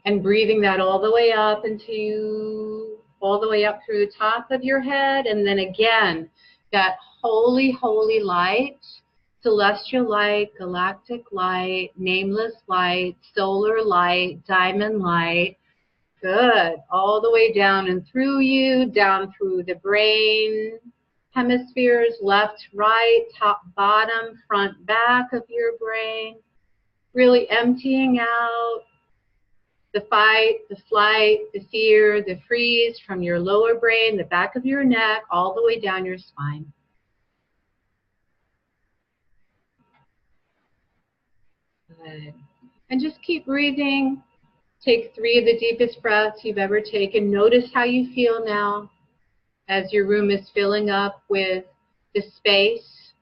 And breathing that all the way up into, all the way up through the top of your head. And then again, that holy, holy light, celestial light, galactic light, nameless light, solar light, diamond light. Good. All the way down and through you, down through the brain hemispheres, left, right, top, bottom, front, back of your brain. Really emptying out the fight, the flight, the fear, the freeze from your lower brain, the back of your neck, all the way down your spine. Good. And just keep breathing. Take 3 of the deepest breaths you've ever taken. Notice how you feel now as your room is filling up with the space.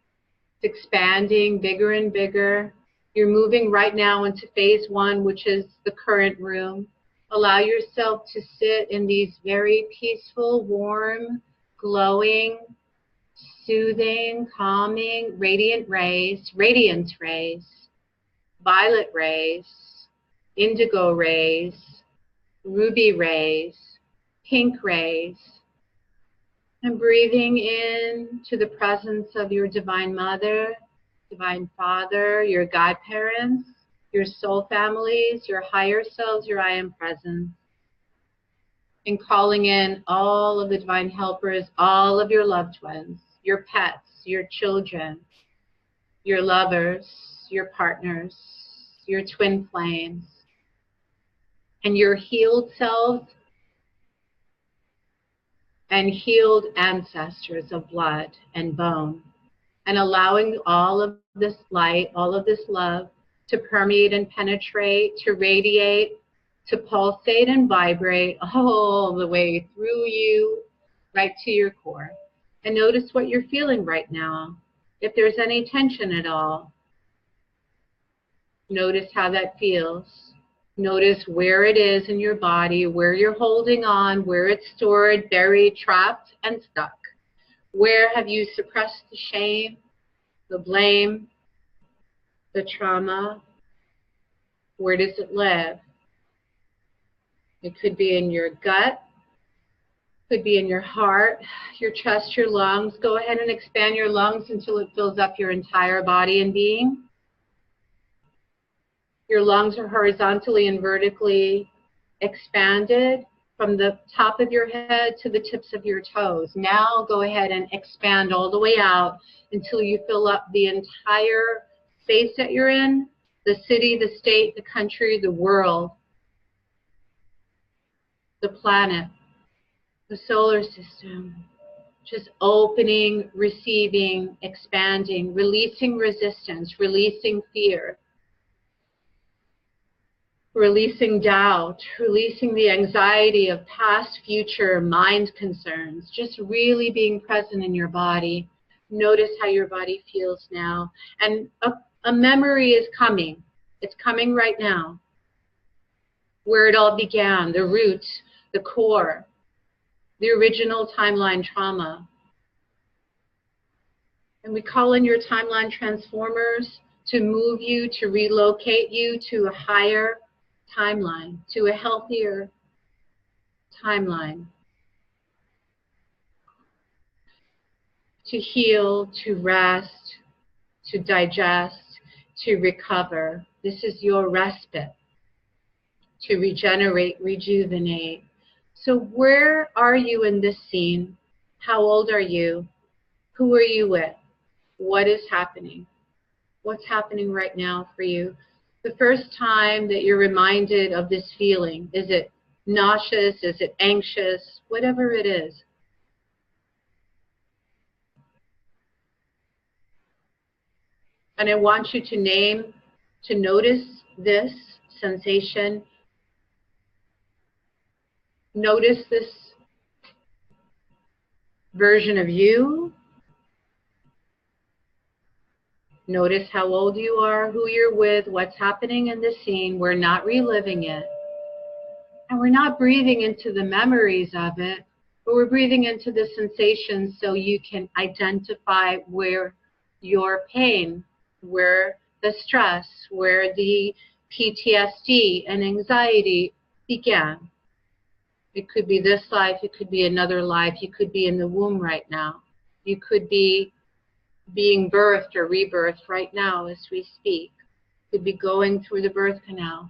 It's expanding bigger and bigger. You're moving right now into phase 1, which is the current room. Allow yourself to sit in these very peaceful, warm, glowing, soothing, calming, radiant rays, radiance rays, violet rays, indigo rays, ruby rays, pink rays, and breathing in to the presence of your divine mother, divine father, your godparents, your soul families, your higher selves, your I am presence, and calling in all of the divine helpers, all of your loved ones, your pets, your children, your lovers, your partners, your twin flames, and your healed selves and healed ancestors of blood and bone, and allowing all of this light, all of this love to permeate and penetrate, to radiate, to pulsate and vibrate all the way through you, right to your core. And notice what you're feeling right now. If there's any tension at all, notice how that feels. Notice where it is in your body, where you're holding on, where it's stored, buried, trapped, and stuck. Where have you suppressed the shame, the blame, the trauma? Where does it live? It could be in your gut, could be in your heart, your chest, your lungs. Go ahead and expand your lungs until it fills up your entire body and being. Your lungs are horizontally and vertically expanded from the top of your head to the tips of your toes. Now go ahead and expand all the way out until you fill up the entire space that you're in, the city, the state, the country, the world, the planet, the solar system, Just opening, receiving, expanding, releasing resistance, releasing fear, releasing doubt, releasing the anxiety of past, future, mind concerns. Just really being present in your body. Notice how your body feels now. And a memory is coming. It's coming right now. Where it all began, the root, the core, the original timeline trauma. And we call in your timeline transformers to move you, to relocate you to a higher timeline, to a healthier timeline. To heal, to rest, to digest, to recover. This is your respite. To regenerate, rejuvenate. So where are you in this scene? How old are you? Who are you with? What is happening? What's happening right now for you? The first time that you're reminded of this feeling, is it nauseous? Is it anxious? Whatever it is. And I want you to notice this sensation. Notice this version of you. Notice how old you are, who you're with, what's happening in the scene. We're not reliving it. And we're not breathing into the memories of it, but we're breathing into the sensations so you can identify where your pain, where the stress, where the PTSD and anxiety began. It could be this life, it could be another life, you could be in the womb right now. You could be being birthed or rebirthed right now as we speak. You could be going through the birth canal.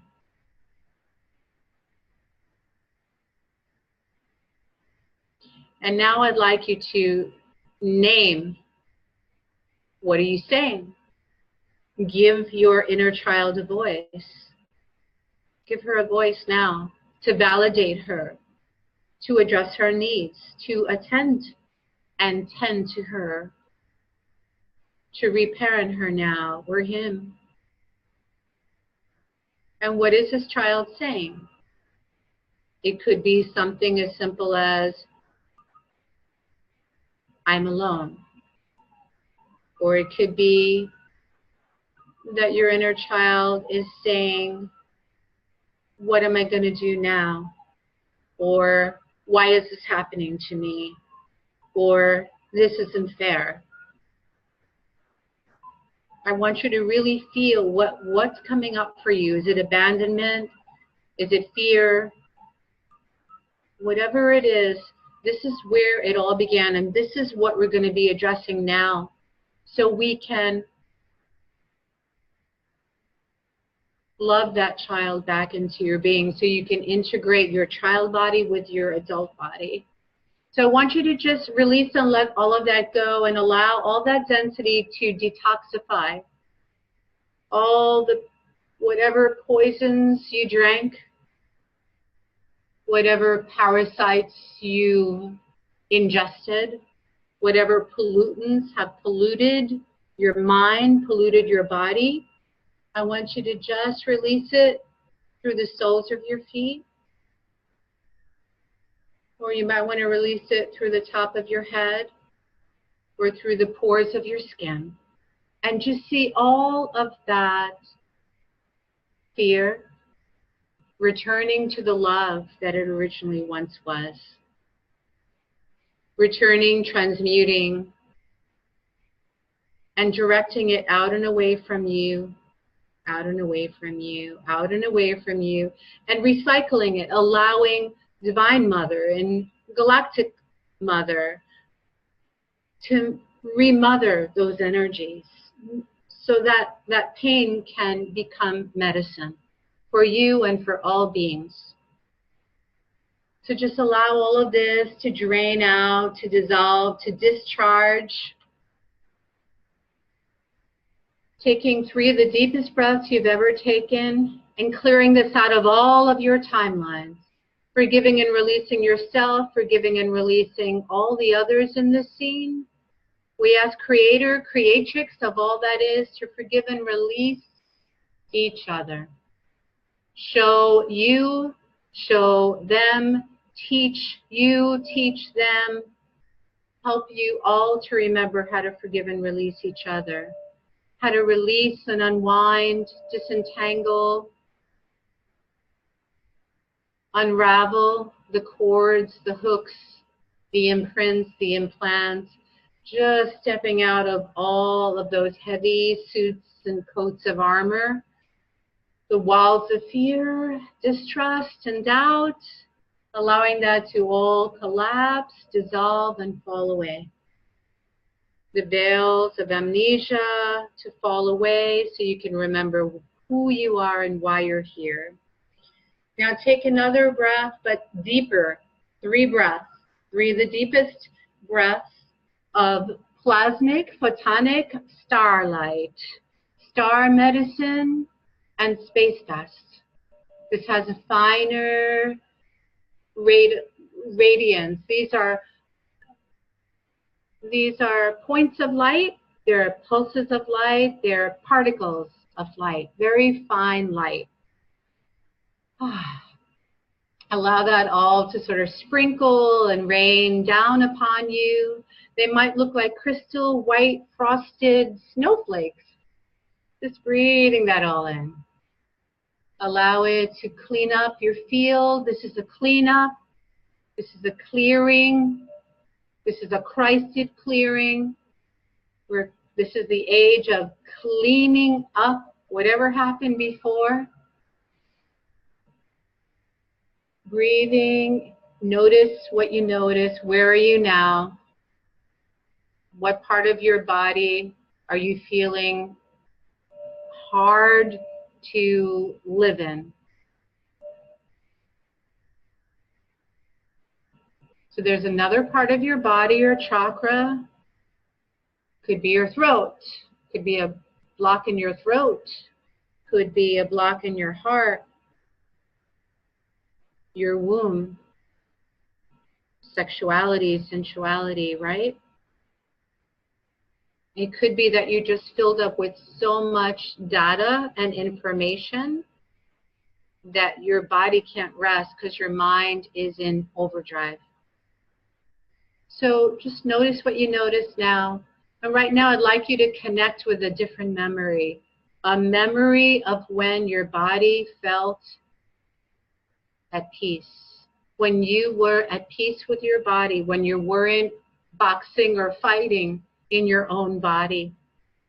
And now I'd like you to name, what are you saying? Give your inner child a voice. Give her a voice now to validate her, to address her needs, to attend and tend to her, to reparent her now, or him. And what is this child saying? It could be something as simple as, I'm alone. Or it could be that your inner child is saying, what am I going to do now? Or why is this happening to me? Or this isn't fair. I want you to really feel what's coming up for you. Is it abandonment? Is it fear? Whatever it is, this is where it all began, and this is what we're going to be addressing now, so we can love that child back into your being, so you can integrate your child body with your adult body. So I want you to just release and let all of that go and allow all that density to detoxify. All the, whatever poisons you drank, whatever parasites you ingested, whatever pollutants have polluted your mind, polluted your body, I want you to just release it through the soles of your feet. Or you might want to release it through the top of your head or through the pores of your skin. And just see all of that fear returning to the love that it originally once was. Returning, transmuting, and directing it out and away from you, out and away from you, out and away from you, and recycling it, allowing Divine Mother and Galactic Mother to remother those energies so that that pain can become medicine for you and for all beings. So just allow all of this to drain out, to dissolve, to discharge. Taking 3 of the deepest breaths you've ever taken and clearing this out of all of your timelines. Forgiving and releasing yourself, forgiving and releasing all the others in this scene. We ask Creator, Creatrix of all that is to forgive and release each other. Show you, show them, teach you, teach them, help you all to remember how to forgive and release each other, how to release and unwind, disentangle, unravel the cords, the hooks, the imprints, the implants, just stepping out of all of those heavy suits and coats of armor, the walls of fear, distrust, and doubt, allowing that to all collapse, dissolve, and fall away. The veils of amnesia to fall away so you can remember who you are and why you're here. Now take another breath, but deeper. 3 breaths. 3 the deepest breaths of plasmic, photonic starlight, star medicine, and space dust. This has a finer radiance. These are points of light. They're pulses of light. They're particles of light. Very fine light. Allow that all to sort of sprinkle and rain down upon you. They might look like crystal white frosted snowflakes. Just breathing that all in. Allow it to clean up your field. This is a cleanup. This is a clearing. This is a Christed clearing. This is the age of cleaning up whatever happened before. Breathing, notice what you notice. Where are you now? What part of your body are you feeling hard to live in? So there's another part of your body or chakra. Could be your throat. Could be a block in your throat. Could be a block in your heart. Your womb. Sexuality, sensuality, right? It could be that you just filled up with so much data and information that your body can't rest because your mind is in overdrive. So just notice what you notice now. And right now I'd like you to connect with a different memory. A memory of when your body felt at peace. When you were at peace with your body, when you weren't boxing or fighting in your own body,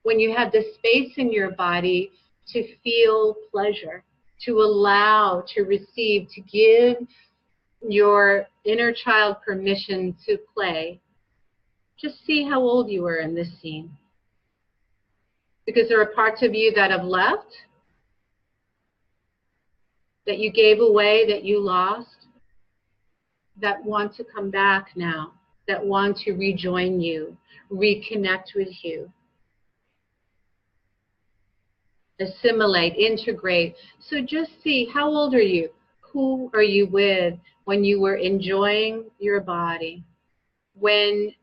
when you had the space in your body to feel pleasure, to allow, to receive, to give your inner child permission to play. Just see how old you were in this scene. Because there are parts of you that have left, that you gave away, that you lost, that want to come back now, that want to rejoin you, reconnect with you. Assimilate, integrate. So just see, how old are you? Who are you with when you were enjoying your body? When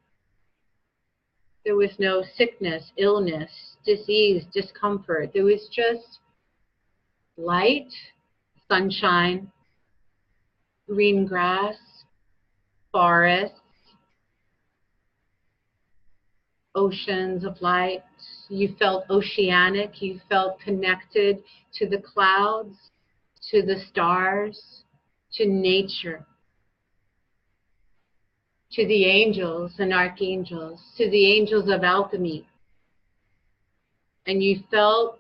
there was no sickness, illness, disease, discomfort. There was just light, sunshine, green grass, forests, oceans of light. You felt oceanic. You felt connected to the clouds, to the stars, to nature, to the angels and archangels, to the angels of alchemy. And you felt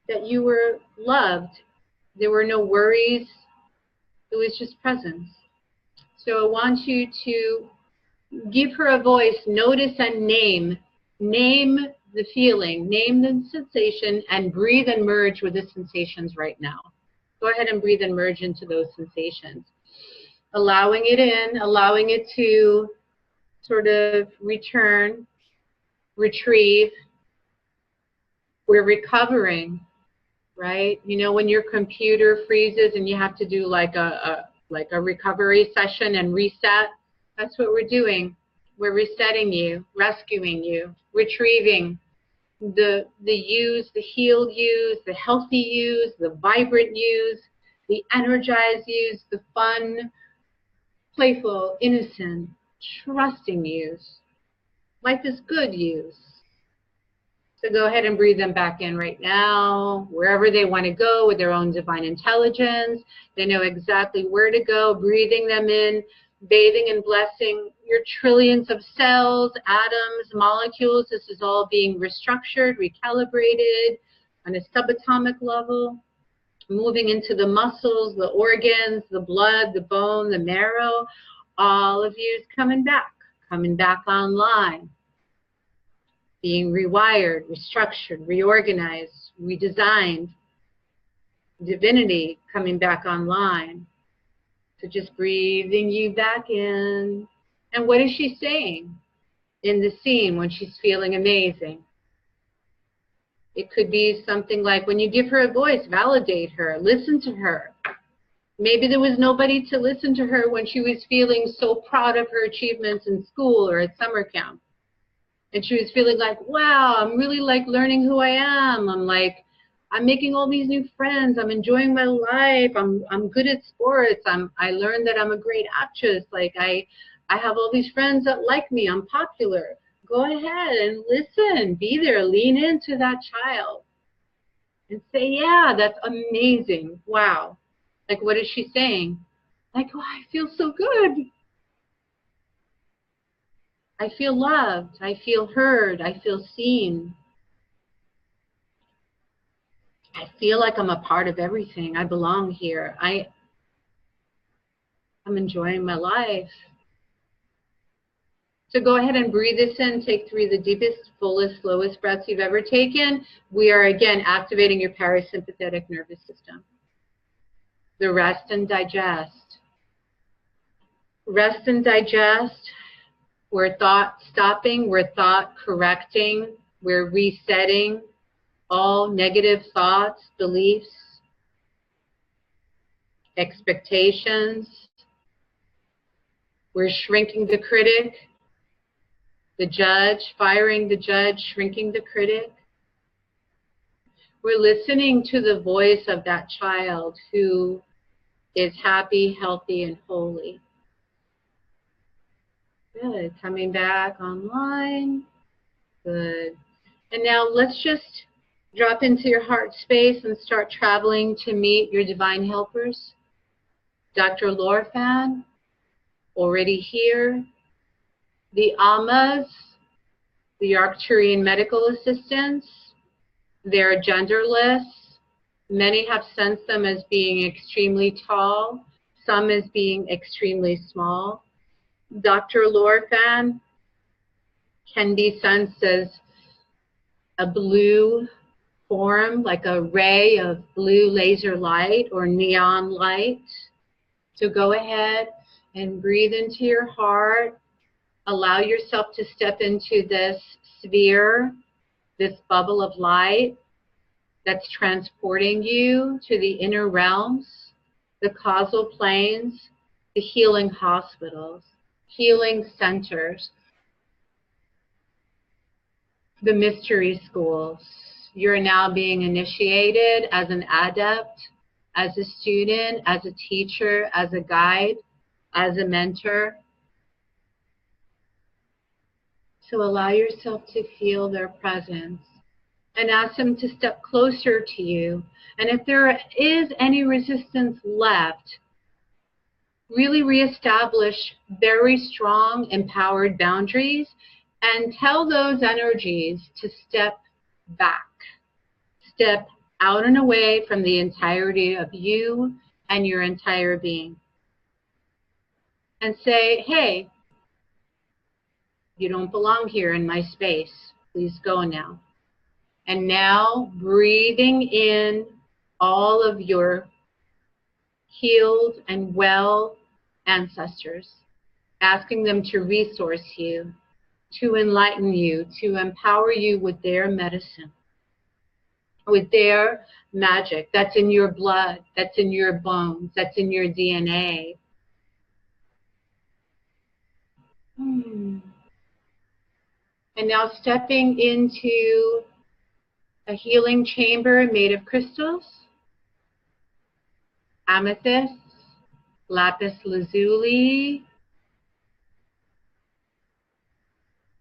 that you were loved. There were no worries. It was just presence. So I want you to give her a voice, notice and name. Name the feeling, name the sensation, and breathe and merge with the sensations right now. Go ahead and breathe and merge into those sensations. Allowing it in, allowing it to sort of return, retrieve. We're recovering. right? You know, when your computer freezes and you have to do like a recovery session and reset, that's what we're doing. We're resetting you, rescuing you, retrieving the yous, the healed yous, the healthy yous, the vibrant yous, the energized yous, the fun, playful, innocent, trusting yous. Life is good yous. So go ahead and breathe them back in right now, wherever they want to go with their own divine intelligence. They know exactly where to go, breathing them in, bathing and blessing your trillions of cells, atoms, molecules. This is all being restructured, recalibrated on a subatomic level, moving into the muscles, the organs, the blood, the bone, the marrow. All of you is coming back online, being rewired, restructured, reorganized, redesigned. Divinity coming back online. So just breathing you back in. And what is she saying in the scene when she's feeling amazing? It could be something like, when you give her a voice, validate her, listen to her. Maybe there was nobody to listen to her when she was feeling so proud of her achievements in school or at summer camp. And she was feeling like, wow, I'm really like learning who I am. I'm making all these new friends. I'm enjoying my life. I'm good at sports. I learned that I'm a great actress. Like I have all these friends that like me. I'm popular. Go ahead and listen. Be there. Lean into that child and say, yeah, that's amazing. Wow. Like, what is she saying? Like, oh, I feel so good. I feel loved. I feel heard. I feel seen. I feel like I'm a part of everything. I belong here. I'm enjoying my life. So go ahead and breathe this in. Take 3 of the deepest, fullest, slowest breaths you've ever taken. We are, again, activating your parasympathetic nervous system. The rest and digest. Rest and digest. We're thought stopping. We're thought correcting. We're resetting all negative thoughts, beliefs, expectations. We're shrinking the critic, the judge, firing the judge, shrinking the critic. We're listening to the voice of that child who is happy, healthy, and holy. Good. Coming back online. Good. And now let's just drop into your heart space and start traveling to meet your divine helpers. Dr. Lorfan, already here. The Amas, the Arcturian medical assistants, they're genderless. Many have sensed them as being extremely tall, some as being extremely small. Dr. Lorfan can be sensed as a blue form, like a ray of blue laser light or neon light. So go ahead and breathe into your heart. Allow yourself to step into this sphere, this bubble of light that's transporting you to the inner realms, the causal planes, the healing hospitals, healing centers, the mystery schools. You're now being initiated as an adept, as a student, as a teacher, as a guide, as a mentor. So allow yourself to feel their presence and ask them to step closer to you. And if there is any resistance left, really reestablish very strong, empowered boundaries and tell those energies to step back. Step out and away from the entirety of you and your entire being. And say, hey, you don't belong here in my space. Please go now. And now breathing in all of your healed and well ancestors, asking them to resource you, to enlighten you, to empower you with their medicine. with their magic that's in your blood, that's in your bones, that's in your DNA. And now stepping into a healing chamber made of crystals, amethyst, lapis lazuli,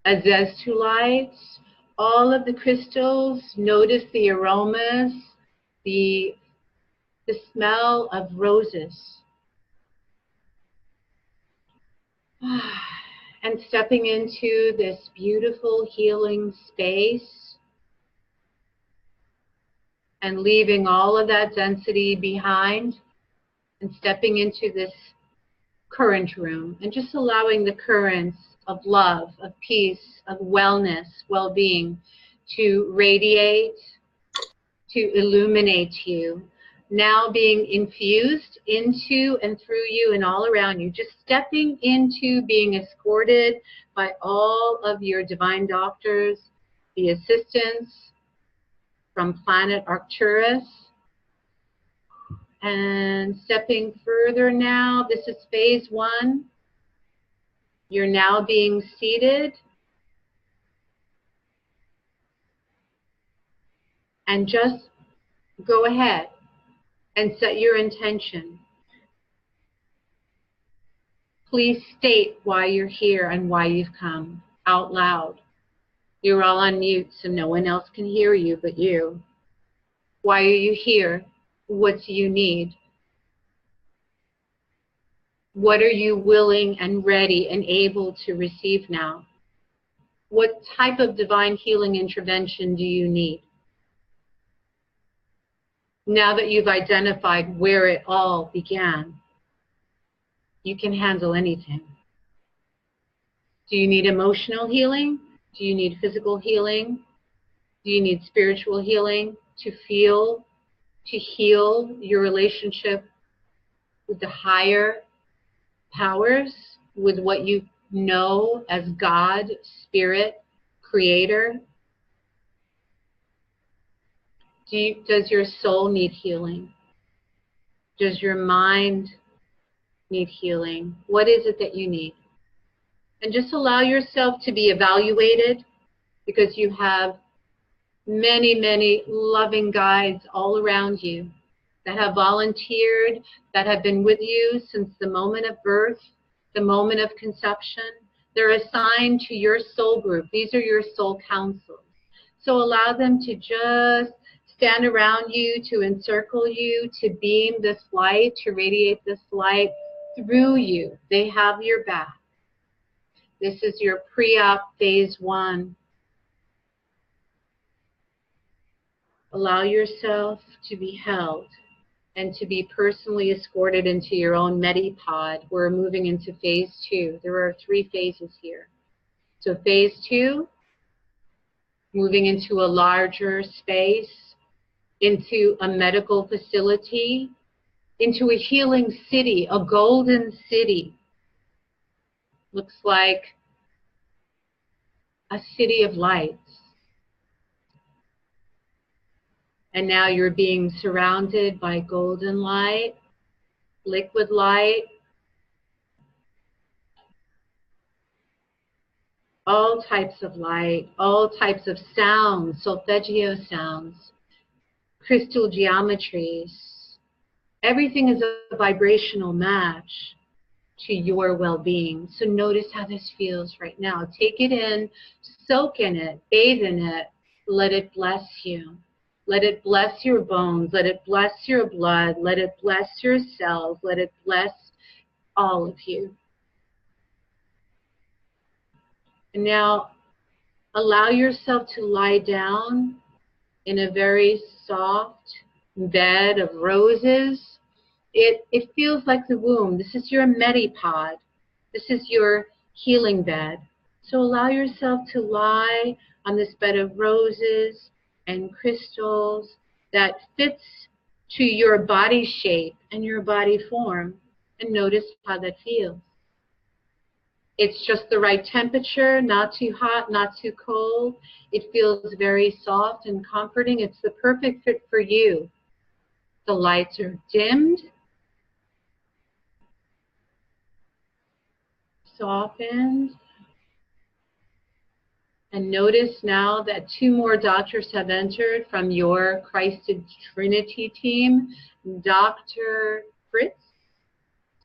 azeztulite, all of the crystals. Notice the aromas, the smell of roses. And stepping into this beautiful healing space and leaving all of that density behind and stepping into this current room and just allowing the currents of love, of peace, of wellness, well-being to radiate, to illuminate you, now being infused into and through you and all around you, just stepping into being escorted by all of your divine doctors, the assistants from planet Arcturus. And stepping further now, this is phase 1. You're now being seated. And just go ahead and set your intention. Please state why you're here and why you've come out loud. You're all on mute, so no one else can hear you but you. Why are you here? What do you need? What are you willing and ready and able to receive now? What type of divine healing intervention do you need? Now that you've identified where it all began, you can handle anything. Do you need emotional healing? Do you need physical healing? Do you need spiritual healing to feel, to heal your relationship with the higher powers, with what you know as God, Spirit, Creator? Does your soul need healing? Does your mind need healing? What is it that you need? And just allow yourself to be evaluated, because you have many, many loving guides all around you that have volunteered, that have been with you since the moment of birth, the moment of conception. They're assigned to your soul group. These are your soul councils. So allow them to just stand around you, to encircle you, to beam this light, to radiate this light through you. They have your back. This is your pre-op phase 1. Allow yourself to be held and to be personally escorted into your own Medipod. We're moving into phase 2. There are 3 phases here. So phase 2, moving into a larger space, into a medical facility, into a healing city, a golden city. Looks like a city of lights. And now you're being surrounded by golden light, liquid light, all types of light, all types of sounds, solfeggio sounds, crystal geometries. Everything is a vibrational match to your well-being. So notice how this feels right now. Take it in, soak in it, bathe in it, let it bless you. Let it bless your bones, let it bless your blood, let it bless your cells, let it bless all of you. And now allow yourself to lie down in a very soft bed of roses. It feels like the womb. This is your Medipod. This is your healing bed. So allow yourself to lie on this bed of roses and crystals that fits to your body shape and your body form. And notice how that feels. It's just the right temperature, not too hot, not too cold. It feels very soft and comforting. It's the perfect fit for you. The lights are dimmed, softened. And notice now that 2 more doctors have entered from your Christed Trinity team. Dr. Fritz,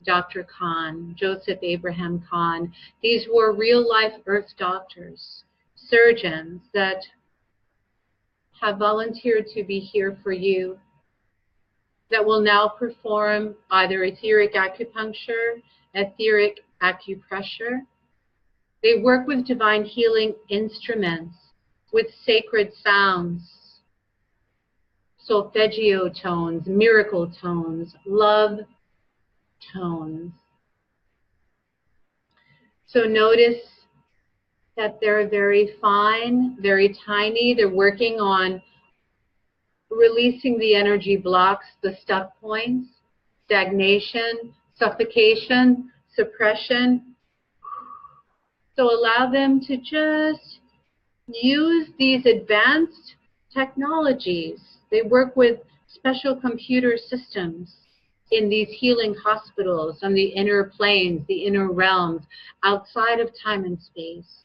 Dr. Khan, Joseph Abraham Khan. These were real-life Earth doctors, surgeons that have volunteered to be here for you, that will now perform either etheric acupuncture, etheric acupressure. They work with divine healing instruments, with sacred sounds, solfeggio tones, miracle tones, love tones. So notice that they're very fine, very tiny. They're working on releasing the energy blocks, the stuck points, stagnation, suffocation, suppression. So allow them to just use these advanced technologies. They work with special computer systems in these healing hospitals on the inner planes, the inner realms, outside of time and space.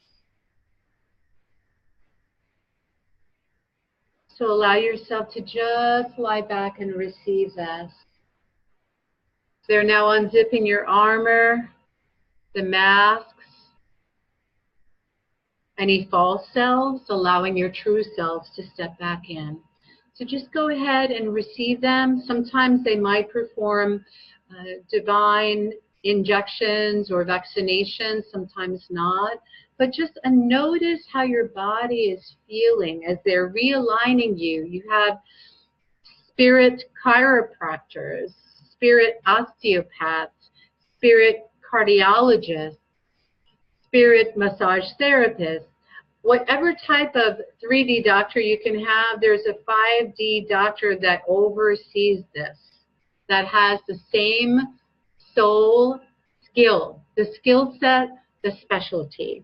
So allow yourself to just lie back and receive this. They're now unzipping your armor, the masks, any false selves, allowing your true selves to step back in. So just go ahead and receive them. Sometimes they might perform divine injections or vaccinations, sometimes not. But just notice how your body is feeling as they're realigning you. You have spirit chiropractors, spirit osteopaths, spirit cardiologists, spirit massage therapists. Whatever type of 3D doctor you can have, there's a 5D doctor that oversees this, that has the same soul skill, the skill set, the specialty.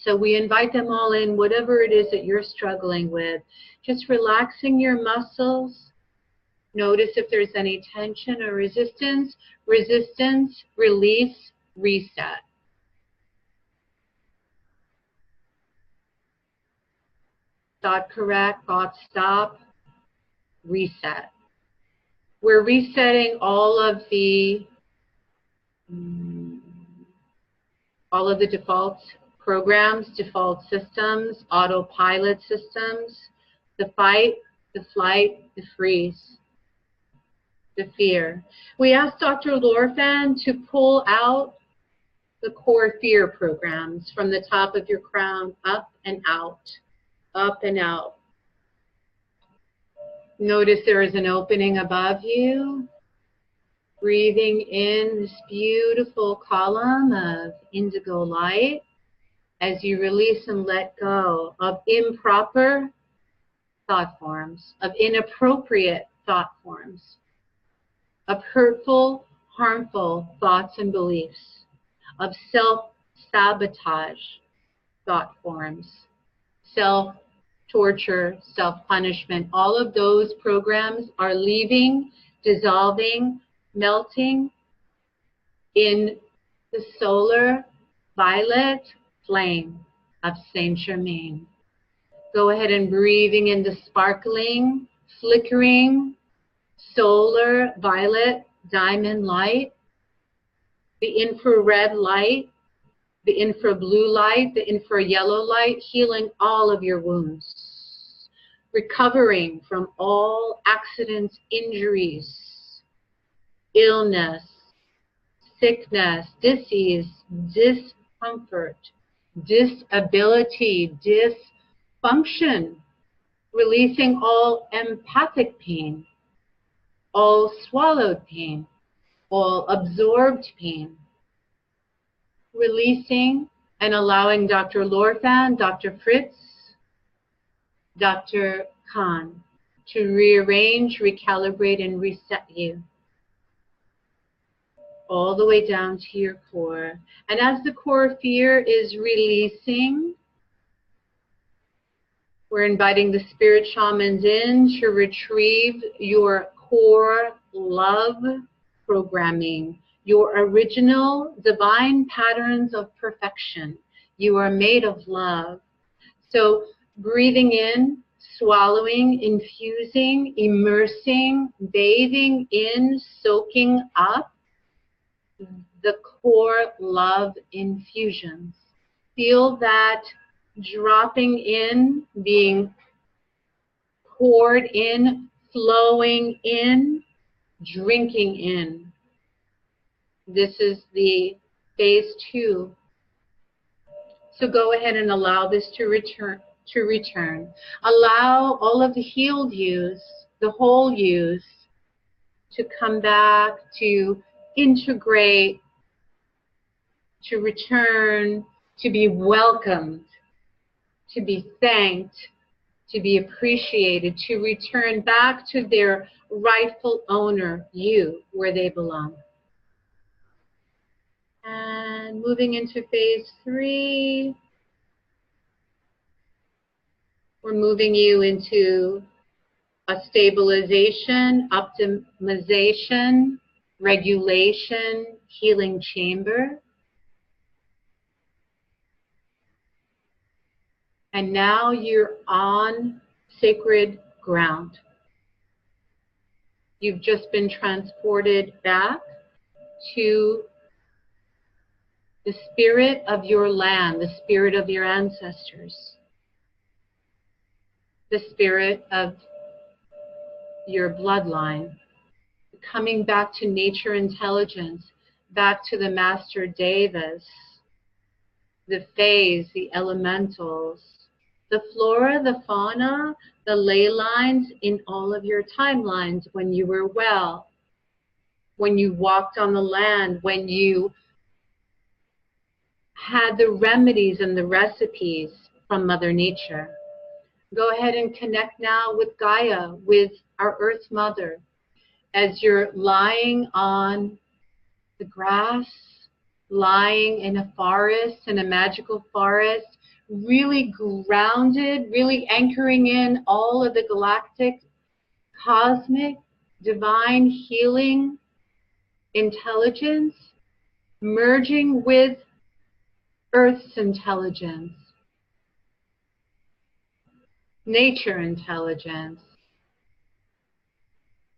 So we invite them all in, whatever it is that you're struggling with. Just relaxing your muscles. Notice if there's any tension or resistance. Resistance, release, reset. Thought correct, thought stop, reset. We're resetting all of the default programs, default systems, autopilot systems, the fight, the flight, the freeze, the fear. We asked Dr. Lorfan to pull out the core fear programs from the top of your crown, up and out, up and out. Notice there is an opening above you. Breathing in this beautiful column of indigo light as you release and let go of improper thought forms, of inappropriate thought forms, of hurtful, harmful thoughts and beliefs, of self-sabotage thought forms, self-torture, self-punishment. All of those programs are leaving, dissolving, melting in the solar violet flame of Saint Germain. Go ahead and breathing in the sparkling, flickering, solar violet diamond light, the infrared light, the infra blue light, the infra yellow light, healing all of your wounds, recovering from all accidents, injuries, illness, sickness, disease, discomfort, disability, dysfunction, releasing all empathic pain, all swallowed pain, all absorbed pain, releasing and allowing Dr. Lorfan, Dr. Fritz, Dr. Khan to rearrange, recalibrate, and reset you. all the way down to your core. And as the core fear is releasing, we're inviting the spirit shamans in to retrieve your core love programming, your original divine patterns of perfection. You are made of love. So breathing in, swallowing, infusing, immersing, bathing in, soaking up the core love infusions. Feel that dropping in, being poured in, flowing in, drinking in. This is the phase 2. So go ahead and allow this to return. Allow all of the healed yous, the whole yous, to come back, to integrate, to return, to be welcomed, to be thanked, to be appreciated, to return back to their rightful owner, you, where they belong. And moving into phase 3, we're moving you into a stabilization, optimization, regulation, healing chamber. And now you're on sacred ground. You've just been transported back to the spirit of your land, the spirit of your ancestors, the spirit of your bloodline, coming back to nature intelligence, back to the master devas, the fays, the elementals, the flora, the fauna, the ley lines in all of your timelines, when you were well, when you walked on the land, when you had the remedies and the recipes from Mother Nature. Go ahead and connect now with Gaia, with our Earth Mother, as you're lying on the grass, lying in a forest, in a magical forest, really grounded, really anchoring in all of the galactic, cosmic, divine healing intelligence, merging with Earth's intelligence, nature intelligence.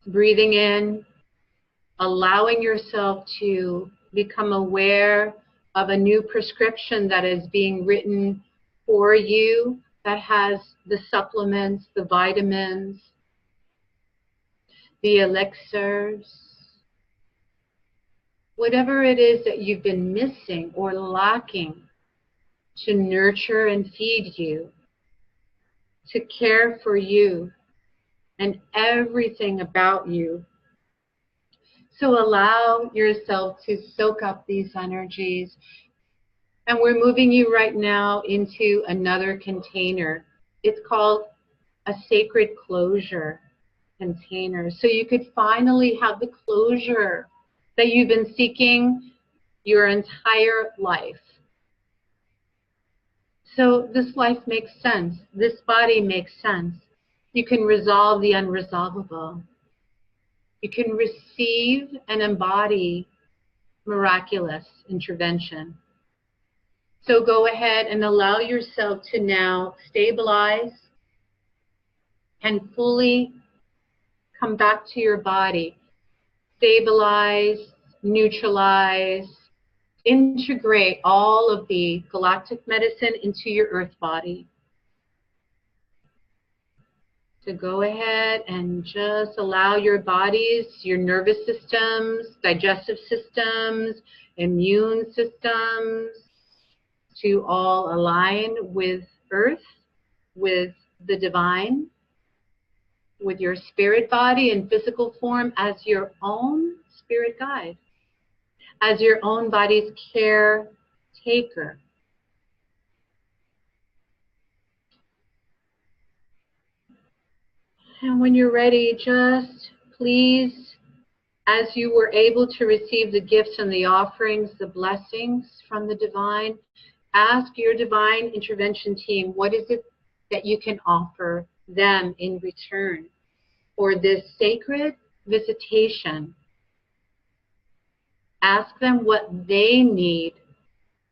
Breathing in, allowing yourself to become aware of a new prescription that is being written for you, that has the supplements, the vitamins, the elixirs, whatever it is that you've been missing or lacking to nurture and feed you, to care for you and everything about you. So allow yourself to soak up these energies. And we're moving you right now into another container. It's called a sacred closure container. So you could finally have the closure that you've been seeking your entire life. So this life makes sense. This body makes sense. You can resolve the unresolvable. You can receive and embody miraculous intervention. So go ahead and allow yourself to now stabilize and fully come back to your body. Stabilize, neutralize, integrate all of the galactic medicine into your earth body. So go ahead and just allow your bodies, your nervous systems, digestive systems, immune systems to all align with earth, with the divine, with your spirit body and physical form as your own spirit guide, as your own body's caretaker. And when you're ready, just please as you were able to receive the gifts and the offerings, the blessings from the divine, ask your divine intervention team, what is it that you can offer them in return for this sacred visitation? Ask them what they need.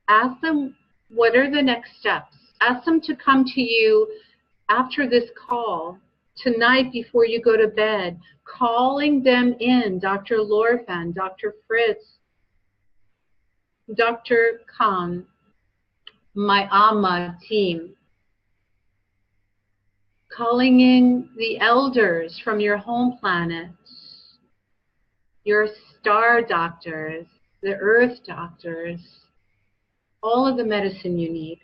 Ask them what are the next steps. Ask them to come to you after this call, tonight before you go to bed, calling them in, Dr. Lorfan, Dr. Fritz, Dr. Khan, my Amma team, calling in the elders from your home planets, your star doctors, the earth doctors, all of the medicine you need.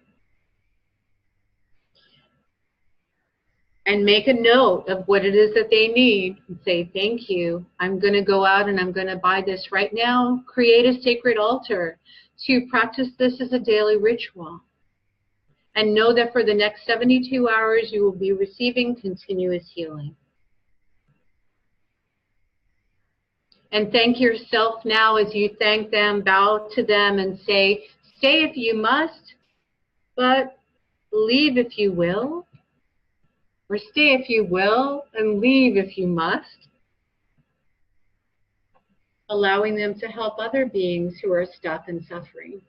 And make a note of what it is that they need and say, thank you. I'm going to go out and I'm going to buy this right now. Create a sacred altar to practice this as a daily ritual. And know that for the next 72 hours, you will be receiving continuous healing. And thank yourself now as you thank them, bow to them and say, stay if you must, but leave if you will. Or stay if you will and leave if you must. Allowing them to help other beings who are stuck and suffering.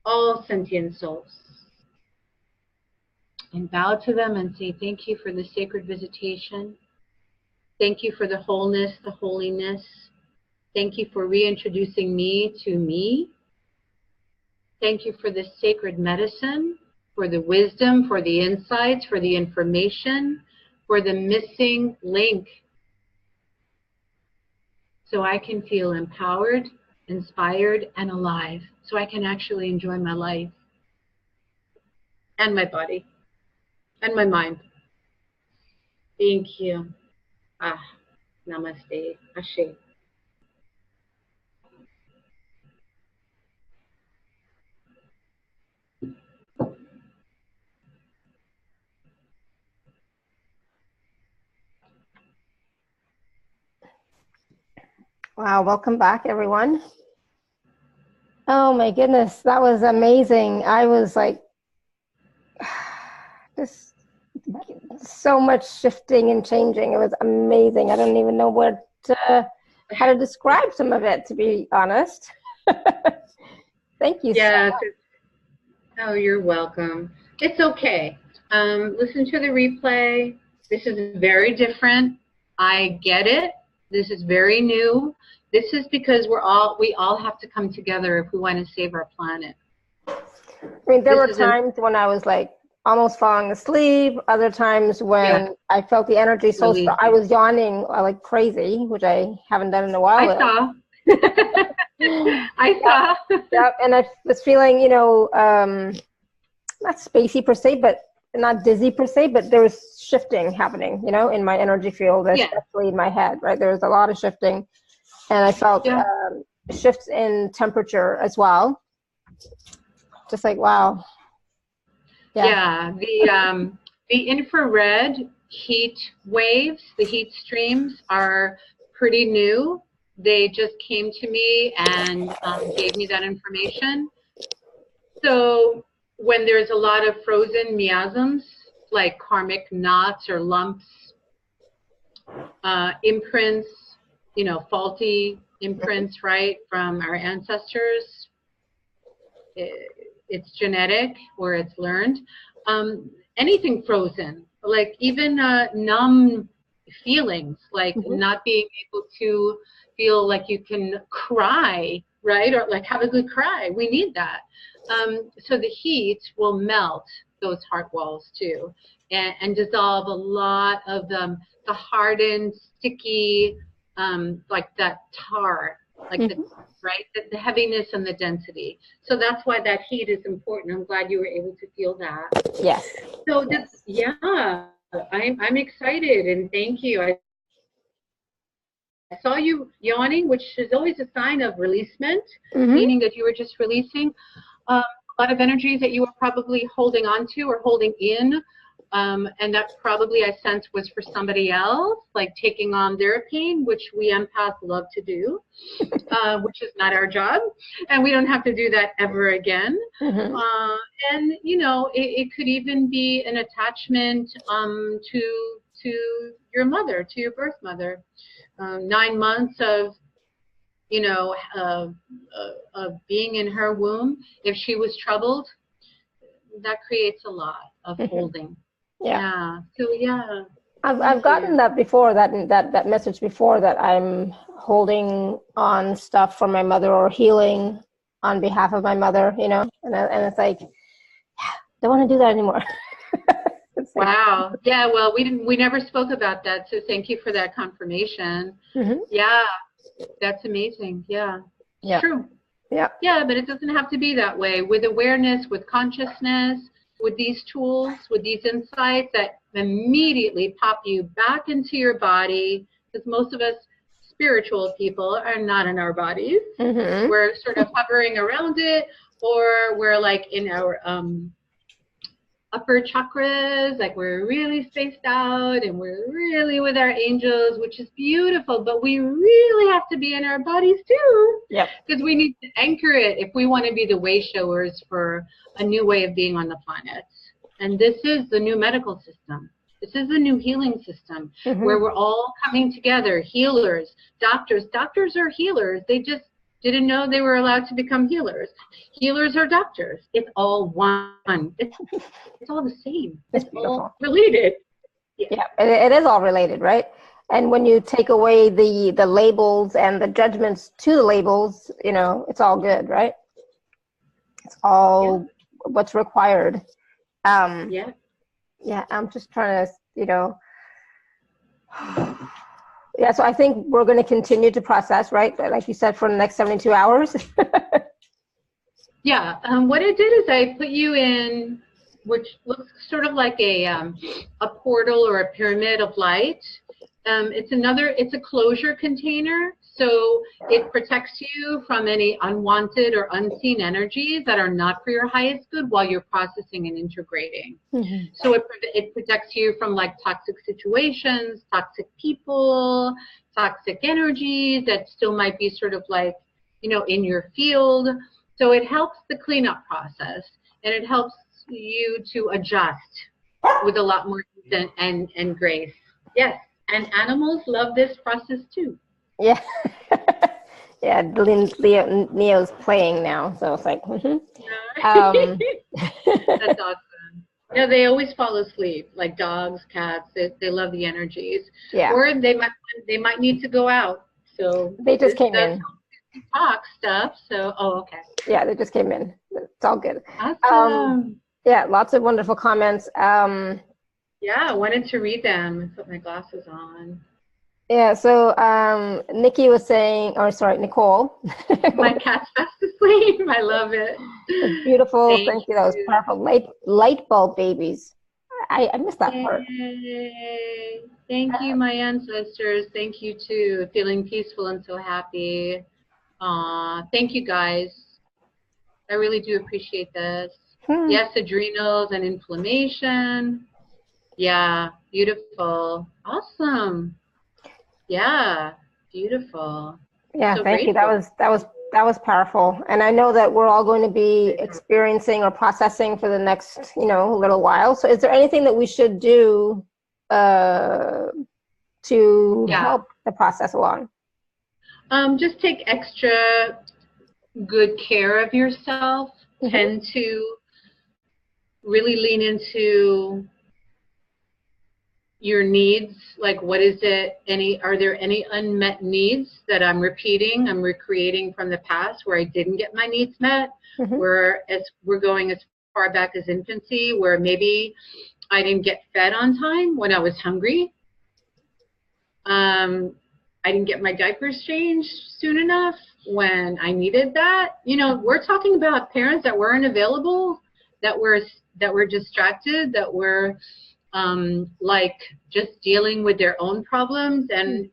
All sentient souls. And bow to them and say, thank you for the sacred visitation. Thank you for the wholeness, the holiness. Thank you for reintroducing me to me. Thank you for the sacred medicine, for the wisdom, for the insights, for the information, for the missing link. So I can feel empowered, inspired, and alive. So I can actually enjoy my life and my body and my mind. Thank you. Namaste. Ashe. Wow, welcome back, everyone. Oh my goodness, that was amazing. I was like, just so much shifting and changing. It was amazing. I don't even know how to describe some of it, to be honest. Thank you so much. Oh, you're welcome. It's okay. Listen to the replay. This is very different. I get it. This is very new. This is because we all have to come together if we want to save our planet. I mean, there were times when I was like almost falling asleep. Other times when I felt the energy so strong, I was yawning like crazy, which I haven't done in a while. I saw. I saw. Yep. And I was feeling, not spacey per se, but not dizzy per se, but there was shifting happening, in my energy field, especially in my head, right? There was a lot of shifting, and I felt shifts in temperature as well. Just like, wow. Yeah, the infrared heat waves, the heat streams are pretty new. They just came to me and gave me that information. So when there's a lot of frozen miasms, like karmic knots or lumps, imprints, faulty imprints, right, from our ancestors, it's genetic or it's learned. Anything frozen, like even numb feelings, like not being able to feel like you can cry, right, or like have a good cry. We need that. So the heat will melt those heart walls too, and dissolve a lot of the hardened, sticky, like that tar, like the heaviness and the density. So that's why that heat is important. I'm glad you were able to feel that. Yes. So I'm excited, and thank you. I saw you yawning, which is always a sign of releasement, meaning that you were just releasing a lot of energies that you were probably holding on to or holding in. And that probably I sense was for somebody else, like taking on their pain, which we empaths love to do, which is not our job. And we don't have to do that ever again. Mm-hmm. And, you know, it could even be an attachment to your mother, to your birth mother. 9 months of, you know, of being in her womb. If she was troubled, that creates a lot of holding. Yeah. So yeah. I've gotten that before, that message before, that I'm holding on stuff for my mother or healing on behalf of my mother, you know, and it's like, don't want to do that anymore. Wow. Yeah. Well, we never spoke about that. So thank you for that confirmation. Mm-hmm. Yeah. That's amazing. Yeah. Yeah. True. Yeah. Yeah. But it doesn't have to be that way. With awareness, with consciousness, with these tools, with these insights that immediately pop you back into your body, because most of us spiritual people are not in our bodies. Mm-hmm. We're sort of hovering around it, or we're like in our upper chakras, like we're really spaced out and we're really with our angels, which is beautiful, but we really have to be in our bodies too. Yep. Because we need to anchor it if we want to be the way showers for a new way of being on the planet. And this is the new medical system. This is the new healing system, where we're all coming together, healers, doctors. Doctors are healers. They just didn't know they were allowed to become healers. Healers are doctors. It's all one. It's all the same. It's beautiful. All related. Yeah, it is all related, right? And when you take away the labels and the judgments to the labels, you know, it's all good, right? It's all what's required. Yeah, I'm just trying to, you know, yeah, so I think we're going to continue to process, right? Like you said, for the next 72 hours. Yeah, what I did is I put you in, which looks sort of like a portal or a pyramid of light. It's a closure container, so it protects you from any unwanted or unseen energies that are not for your highest good while you're processing and integrating. Mm-hmm. So it protects you from like toxic situations, toxic people, toxic energies that still might be sort of like, you know, in your field. So it helps the cleanup process, and it helps you to adjust with a lot more ease and grace. Yes. And animals love this process too. Yeah. Yeah, Neo's playing now, so it's like, That's awesome. Yeah, they always fall asleep, like dogs, cats. They love the energies. Yeah. Or they might need to go out. So they just came in. Talk stuff. So okay. Yeah, they just came in. It's all good. Awesome. Yeah, lots of wonderful comments. Yeah, I wanted to read them. Put my glasses on. Yeah, so Nikki was saying, Nicole. My cat's fast asleep. I love it. It's beautiful. Thank you. That was powerful. Light bulb babies. I missed that part. Thank you, my ancestors. Thank you too. Feeling peaceful and so happy. Thank you, guys. I really do appreciate this. Yes, adrenals and inflammation. Yeah, beautiful. Awesome. Yeah, beautiful. Yeah, so thank grateful. you. That was powerful. And I know that we're all going to be experiencing or processing for the next, you know, little while. So is there anything that we should do to help the process along? Just take extra good care of yourself. Tend to really lean into your needs, like what is it, are there any unmet needs that I'm recreating from the past where I didn't get my needs met, where as we're going as far back as infancy, where maybe I didn't get fed on time when I was hungry, I didn't get my diapers changed soon enough when I needed that. You know, we're talking about parents that weren't available, that were distracted, that were like just dealing with their own problems. And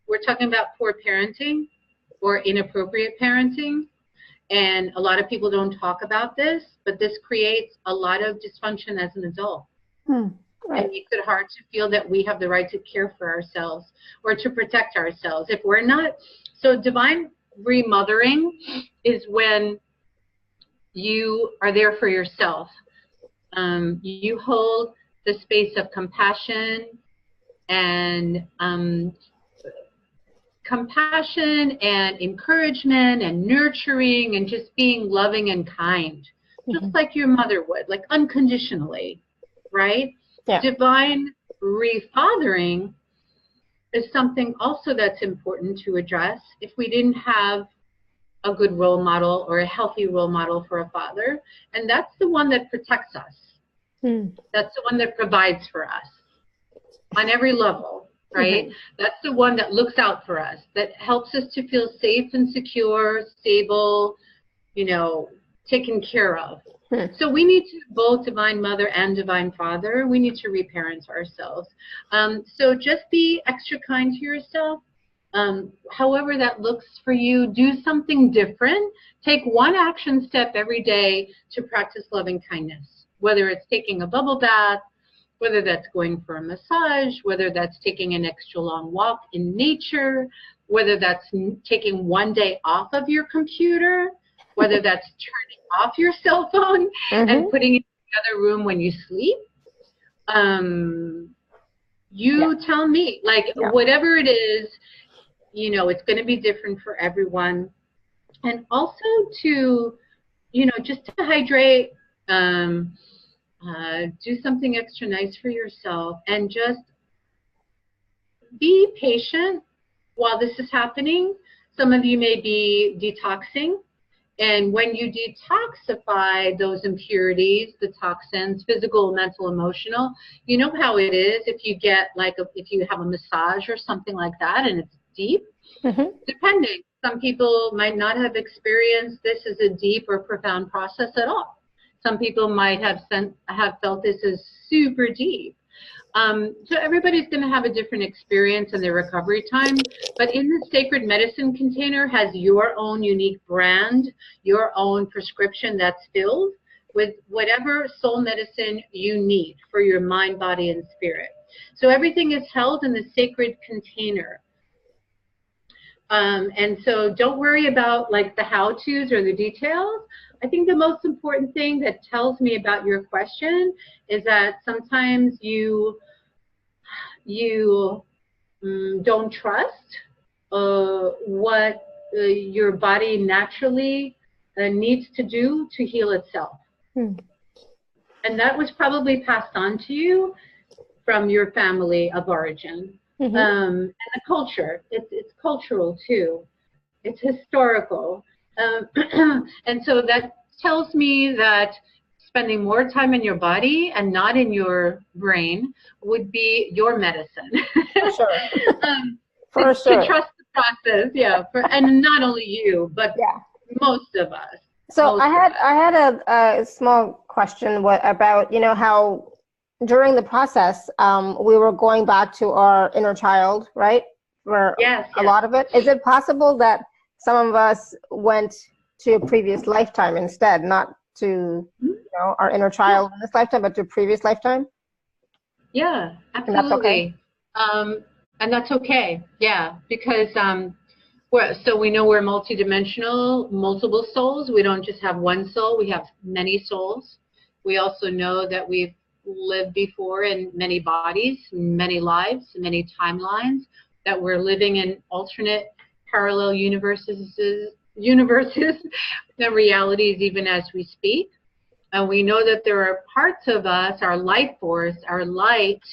we're talking about poor parenting or inappropriate parenting. And a lot of people don't talk about this, but this creates a lot of dysfunction as an adult. Right. It makes it hard to feel that we have the right to care for ourselves or to protect ourselves. If we're not, so divine remothering is when you are there for yourself. You hold the space of compassion and encouragement and nurturing and just being loving and kind, just like your mother would, like unconditionally, right? Yeah. Divine refathering is something also that's important to address. If we didn't have a good role model or a healthy role model for a father, and that's the one that protects us. That's the one that provides for us on every level, right? That's the one that looks out for us, that helps us to feel safe and secure, stable, you know, taken care of. So we need to, both Divine Mother and Divine Father, we need to reparent ourselves. So just be extra kind to yourself. However that looks for you, do something different. Take one action step every day to practice loving kindness, whether it's taking a bubble bath, whether that's going for a massage, whether that's taking an extra long walk in nature, whether that's taking one day off of your computer, whether that's turning off your cell phone and putting it in the other room when you sleep. You tell me, like, whatever it is, you know, it's going to be different for everyone. And also to, you know, just to hydrate, do something extra nice for yourself, and just be patient while this is happening. Some of you may be detoxing, and when you detoxify those impurities, the toxins, physical, mental, emotional, you know how it is if you get like if you have a massage or something like that and it's deep, depending. Some people might not have experienced this as a deep or profound process at all. Some people might have felt this as super deep. So everybody's going to have a different experience in their recovery time, but in the sacred medicine container has your own unique brand, your own prescription that's filled with whatever soul medicine you need for your mind, body, and spirit. So everything is held in the sacred container. And so don't worry about like the how-tos or the details. I think the most important thing that tells me about your question is that sometimes you don't trust what your body naturally needs to do to heal itself. And that was probably passed on to you from your family of origin. And the culture, it's cultural too. It's historical. And so that tells me that spending more time in your body and not in your brain would be your medicine. For sure. For to sure. trust the process, and not only you, but most of us. So I had a small question about, you know, how during the process we were going back to our inner child, right? For a lot of it. Is it possible that some of us went to a previous lifetime instead, not to, you know, our inner child in this lifetime, but to a previous lifetime? Yeah, absolutely. And that's okay. Yeah, because so we know we're multidimensional, multiple souls. We don't just have one soul, we have many souls. We also know that we've lived before in many bodies, many lives, many timelines, that we're living in alternate parallel universes and realities even as we speak. And we know that there are parts of us, our life force, our light,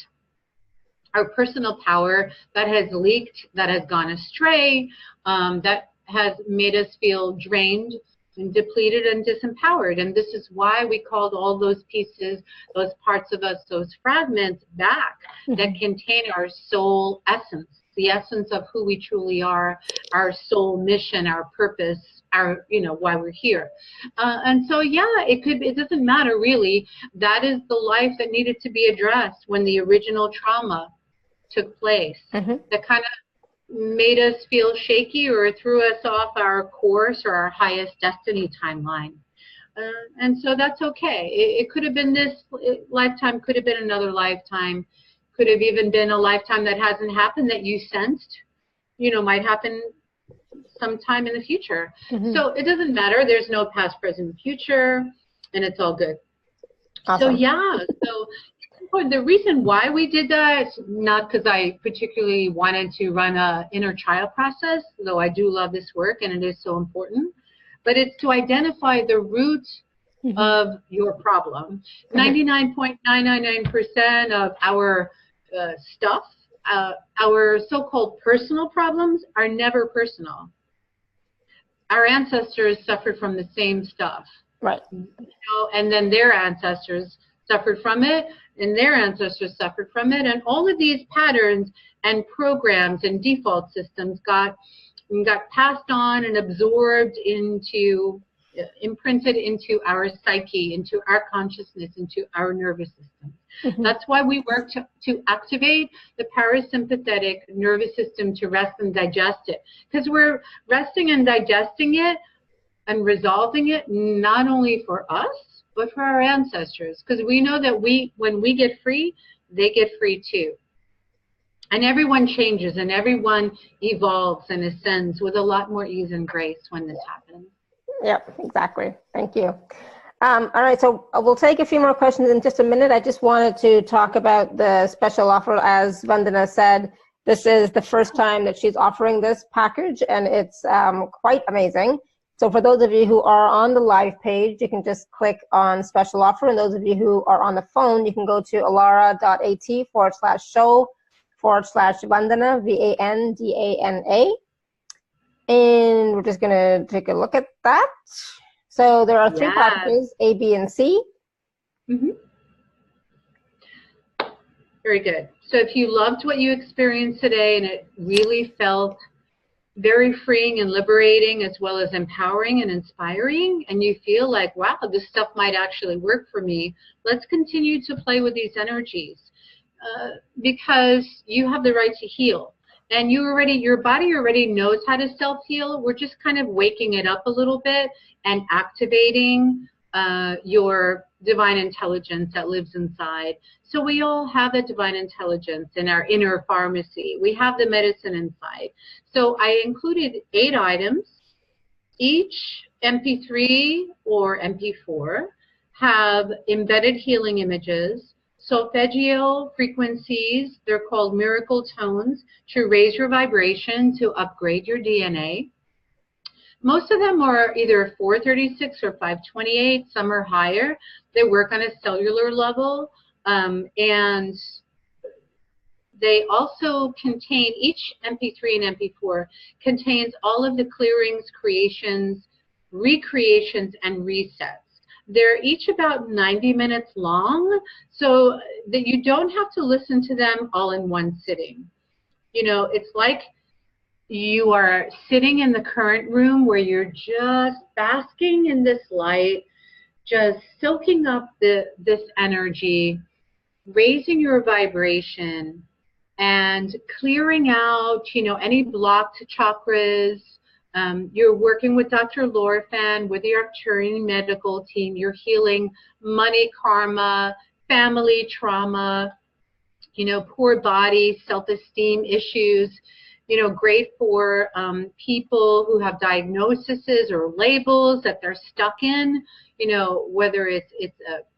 our personal power that has leaked, that has gone astray, that has made us feel drained and depleted and disempowered. And this is why we called all those pieces, those parts of us, those fragments back that contain our soul essence, the essence of who we truly are, our soul mission, our purpose, our, you know, why we're here. And so, it doesn't matter really. That is the life that needed to be addressed when the original trauma took place. That kind of made us feel shaky or threw us off our course or our highest destiny timeline. And so that's okay. It could have been this lifetime, could have been another lifetime, could have even been a lifetime that hasn't happened that you sensed, you know, might happen sometime in the future. So it doesn't matter. There's no past, present, future, and it's all good. Awesome. So yeah, so the reason why we did that, not because I particularly wanted to run a inner child process, though I do love this work and it is so important, but it's to identify the root of your problem. 99.999% of our stuff, our so-called personal problems are never personal. Our ancestors suffered from the same stuff. Right. You know, and then their ancestors suffered from it, and their ancestors suffered from it, and all of these patterns and programs and default systems got passed on and absorbed into, imprinted into our psyche, into our consciousness, into our nervous system. That's why we work to activate the parasympathetic nervous system to rest and digest it, because we're resting and digesting it and resolving it not only for us, but for our ancestors, because we know that when we get free, they get free too. And everyone changes and everyone evolves and ascends with a lot more ease and grace when this happens. Yep, exactly. Thank you. All right, so we'll take a few more questions in just a minute. I just wanted to talk about the special offer. As Vandana said, this is the first time that she's offering this package, and it's quite amazing. So for those of you who are on the live page, you can just click on special offer. And those of you who are on the phone, you can go to alara.at/show/Vandana, Vandana. And we're just going to take a look at that. So there are three packages, A, B, and C. Very good. So if you loved what you experienced today and it really felt very freeing and liberating, as well as empowering and inspiring, and you feel like, wow, this stuff might actually work for me, let's continue to play with these energies, because you have the right to heal. And your body already knows how to self-heal. We're just kind of waking it up a little bit and activating your divine intelligence that lives inside. So we all have a divine intelligence in our inner pharmacy. We have the medicine inside. So I included 8 items. Each MP3 or MP4 have embedded healing images, solfeggio frequencies, they're called miracle tones, to raise your vibration, to upgrade your DNA. Most of them are either 436 or 528, some are higher. They work on a cellular level, and they also contain, each MP3 and MP4 contains all of the clearings, creations, recreations, and resets. They're each about 90 minutes long, so that you don't have to listen to them all in one sitting. You know, it's like you are sitting in the current room where you're just basking in this light, just soaking up this energy, raising your vibration, and clearing out, you know, any blocked chakras. You're working with Dr. Lorfan, with the Arcturian medical team. You're healing money, karma, family trauma, you know, poor body, self-esteem issues. You know, great for people who have diagnoses or labels that they're stuck in, you know, whether it's a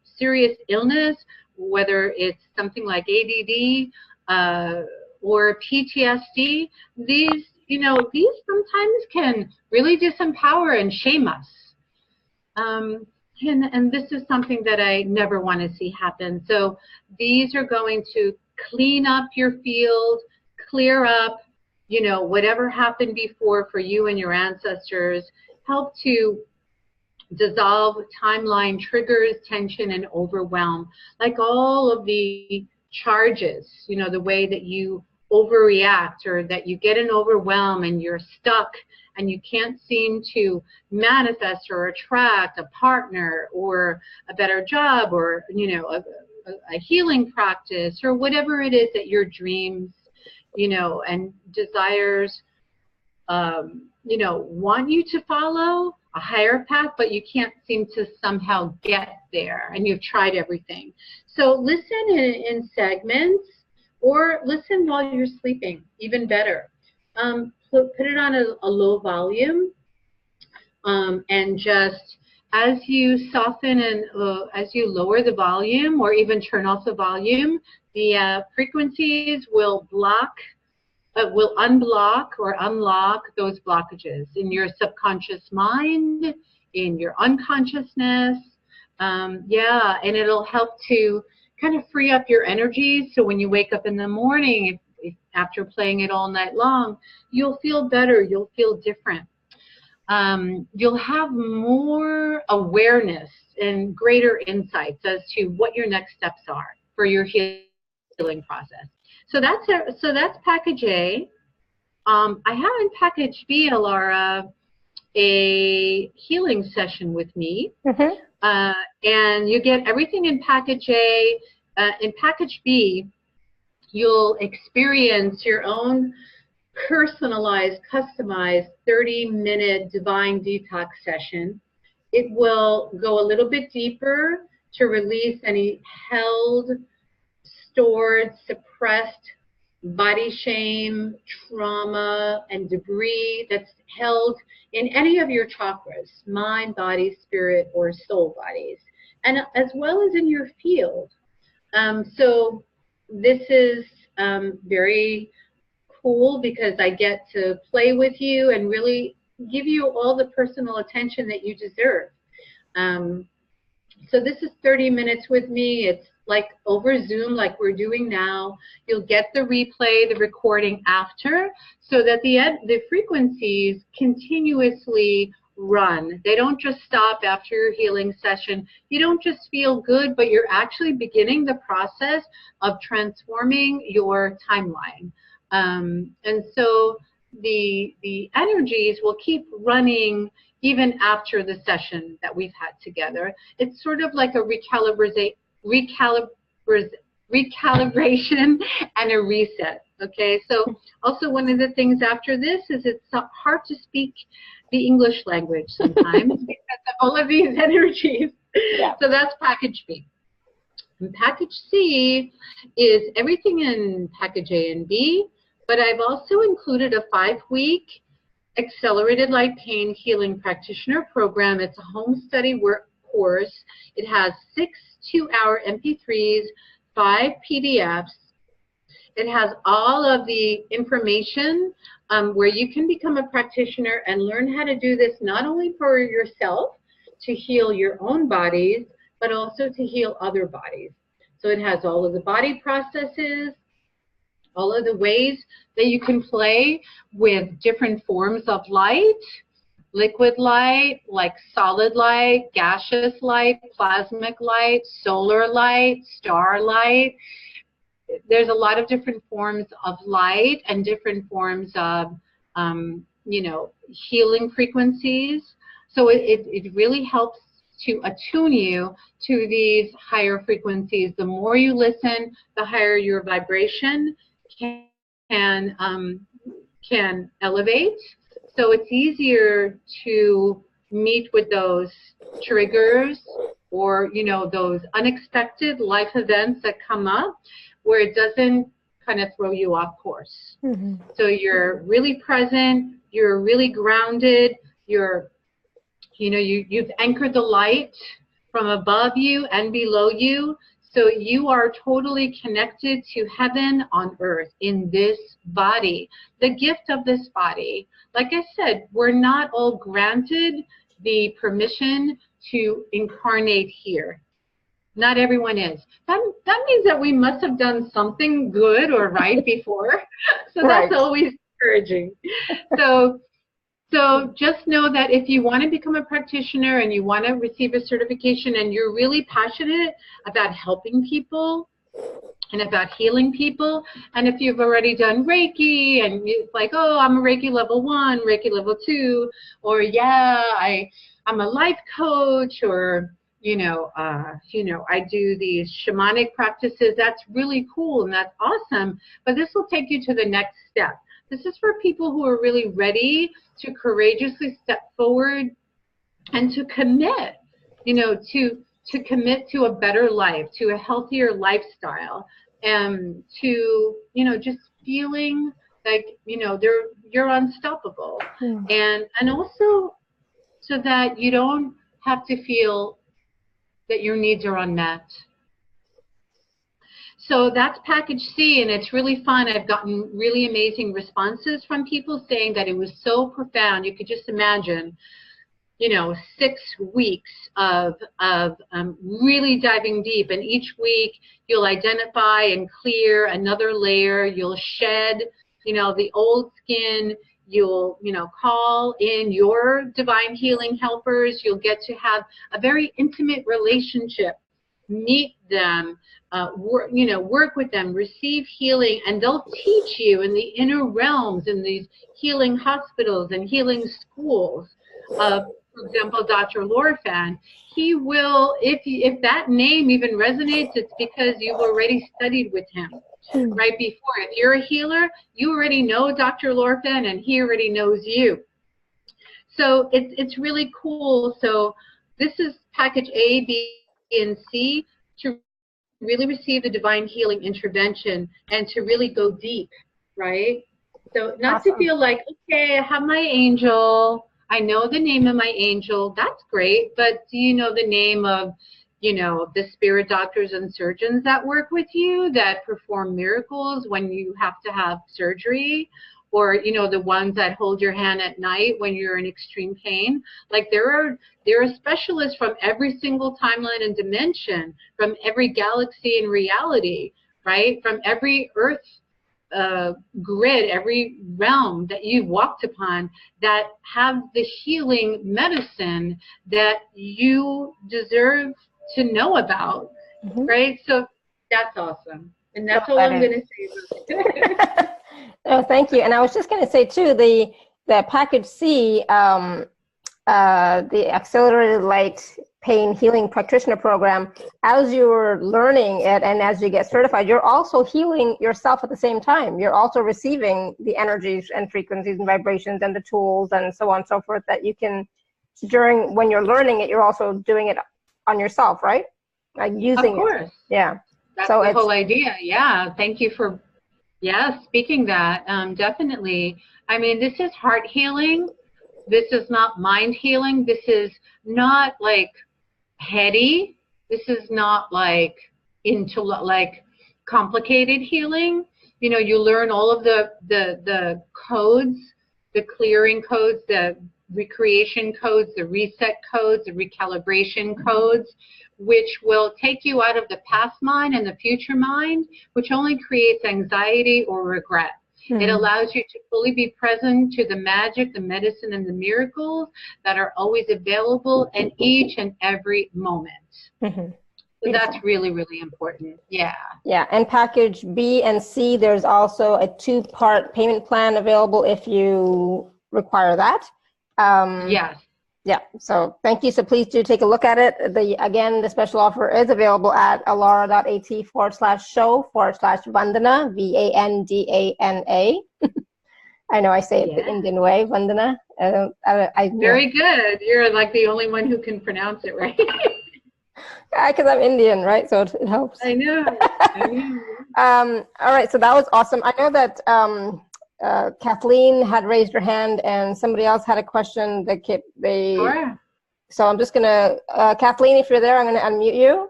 serious illness, whether it's something like ADD or PTSD. These, you know, these sometimes can really disempower and shame us. And this is something that I never want to see happen. So these are going to clean up your field, clear up, you know, whatever happened before for you and your ancestors, help to dissolve timeline triggers, tension, and overwhelm. Like all of the charges, you know, the way that you overreact or that you get an overwhelm and you're stuck and you can't seem to manifest or attract a partner or a better job or, you know, a healing practice or whatever it is that your dreams, you know, and desires, you know, want you to follow. a higher path, but you can't seem to somehow get there, and you've tried everything. So listen in segments, or listen while you're sleeping, even better. Put it on a low volume, and just as you soften and as you lower the volume or even turn off the volume, the frequencies will unblock or unlock those blockages in your subconscious mind, in your unconsciousness. Yeah, and it'll help to kind of free up your energy, so when you wake up in the morning, after playing it all night long, you'll feel better, you'll feel different. You'll have more awareness and greater insights as to what your next steps are for your healing process. So that's package A. I have in package B, Alara, a healing session with me. Mm-hmm. And you get everything in package A. In package B, you'll experience your own personalized, customized 30-minute divine detox session. It will go a little bit deeper to release any held, stored, suppressed body shame, trauma, and debris that's held in any of your chakras, mind, body, spirit, or soul bodies, and as well as in your field. So this is very cool because I get to play with you and really give you all the personal attention that you deserve. So this is 30 minutes with me. It's like over Zoom, like we're doing now. You'll get the replay, the recording after, so that the frequencies continuously run. They don't just stop after your healing session. You don't just feel good, but you're actually beginning the process of transforming your timeline. And so the energies will keep running even after the session that we've had together. It's sort of like a recalibration and a reset. Okay, so also one of the things after this is it's hard to speak the English language sometimes because of all of these energies. Yeah. So that's package B. And package C is everything in package A and B, but I've also included a 5-week accelerated light pain healing practitioner program. It's a home study work course. It has 6 2-hour MP3s, 5 PDFs. It has all of the information where you can become a practitioner and learn how to do this not only for yourself to heal your own bodies, but also to heal other bodies. So it has all of the body processes, all of the ways that you can play with different forms of light, liquid light, like solid light, gaseous light, plasmic light, solar light, star light. There's a lot of different forms of light and different forms of, healing frequencies. So it really helps to attune you to these higher frequencies. The more you listen, the higher your vibration can elevate. So it's easier to meet with those triggers or, those unexpected life events that come up where it doesn't kind of throw you off course. Mm-hmm. So you're really present, you're really grounded, you've anchored the light from above you and below you. So you are totally connected to heaven on earth in this body, the gift of this body. Like I said, we're not all granted the permission to incarnate here. Not everyone is. That means that we must have done something good or right before. So right. That's always encouraging. So just know that if you want to become a practitioner and you want to receive a certification and you're really passionate about helping people and about healing people, and if you've already done Reiki and it's like, oh, I'm a Reiki level 1, Reiki level 2, or yeah, I'm a life coach, or I do these shamanic practices, that's really cool and that's awesome, but this will take you to the next step. This is for people who are really ready to courageously step forward and to commit, to commit to a better life, to a healthier lifestyle, and to, just feeling like, you're unstoppable. And also so that you don't have to feel that your needs are unmet. So that's package C, and it's really fun. I've gotten really amazing responses from people saying that it was so profound. You could just imagine, 6 weeks of really diving deep. And each week you'll identify and clear another layer. You'll shed, the old skin. You'll, call in your divine healing helpers. You'll get to have a very intimate relationship. Meet them, work with them, receive healing, and they'll teach you in the inner realms, in these healing hospitals and healing schools. For example, Dr. Lorfan, he will, if that name even resonates, it's because you've already studied with him right before. If you're a healer, you already know Dr. Lorfan, and he already knows you. So it's really cool. So this is package A, B, and C, to really receive the divine healing intervention and to really go deep, right? So not to feel like, okay, I have my angel, I know the name of my angel, that's great, but do you know the name of, the spirit doctors and surgeons that work with you, that perform miracles when you have to have surgery? Or, the ones that hold your hand at night when you're in extreme pain. Like there are specialists from every single timeline and dimension, from every galaxy and reality, right? From every earth grid, every realm that you've walked upon, that have the healing medicine that you deserve to know about, right? So that's awesome. And that's all I'm going to say about it. Oh, thank you. And I was just going to say too, the package C, the Accelerated Light Pain Healing Practitioner Program, as you're learning it and as you get certified, you're also healing yourself at the same time. You're also receiving the energies and frequencies and vibrations and the tools and so on and so forth that you can, when you're learning it, you're also doing it on yourself, right? Like using it. Of course. Yeah. That's the whole idea. Yeah. Thank you for speaking that. Definitely. I mean, this is heart healing. This is not mind healing. This is not like heady. This is not like complicated healing. You learn all of the codes, the clearing codes, the recreation codes, the reset codes, the recalibration codes, which will take you out of the past mind and the future mind, which only creates anxiety or regret. It allows you to fully be present to the magic, the medicine, and the miracles that are always available in each and every moment. So that's really, really important. Yeah. Yeah. And package B and C, there's also a 2-part payment plan available if you require that. Yes. Yeah. So thank you. So please do take a look at it. Again, the special offer is available at alara.at/show/Vandana, Vandana. I know I say it the Indian way, Vandana. Very good. You're like the only one who can pronounce it right. Because I'm Indian, right? So it helps. I know. All right. So that was awesome. I know that Kathleen had raised her hand and somebody else had a question that Sure. So I'm just going to, Kathleen, if you're there, I'm going to unmute you.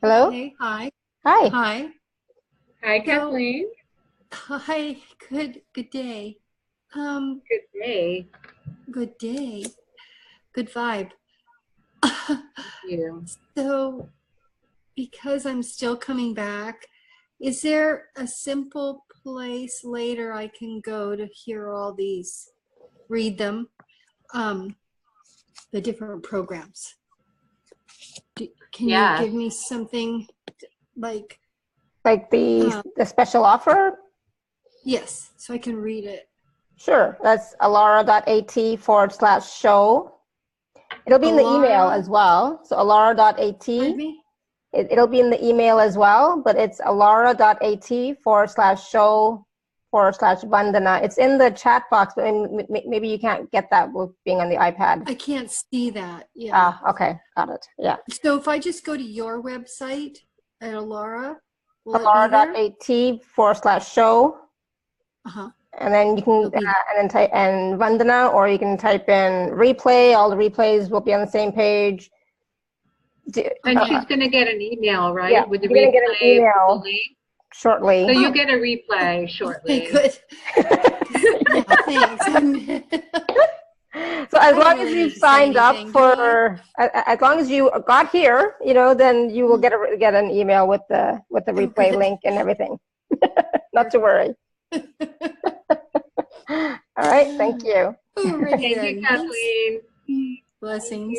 Hello? Hey, hi. Hi. Hi. Hi, Kathleen. Hi, good day. Good day. Good day. Good vibe. Thank you. So, because I'm still coming back, is there a simple place later I can go to hear all these, read them, the different programs? Can you give me something like the special offer? Yes, so I can read it. Sure. That's alara.at/show. It'll be in the email as well. So alara.at. It'll be in the email as well, but it's alara.at/show/ /Vandana. It's in the chat box, but maybe you can't get that with being on the iPad. I can't see that. Yeah. Ah, okay. Got it. Yeah. So if I just go to your website at Alara, will it be there? Alara.at/show. Uh-huh. And then you can and then type and Vandana, or you can type in replay. All the replays will be on the same page. And she's going to get an email, right? Yeah, with the you're going to get an email shortly. So you get a replay shortly. Okay, good. Yeah, thanks. So as long as you've signed up for, as long as you got here, then you will get an email with the replay link and everything. Not to worry. All right, thank you. Thank you, Kathleen. Blessings.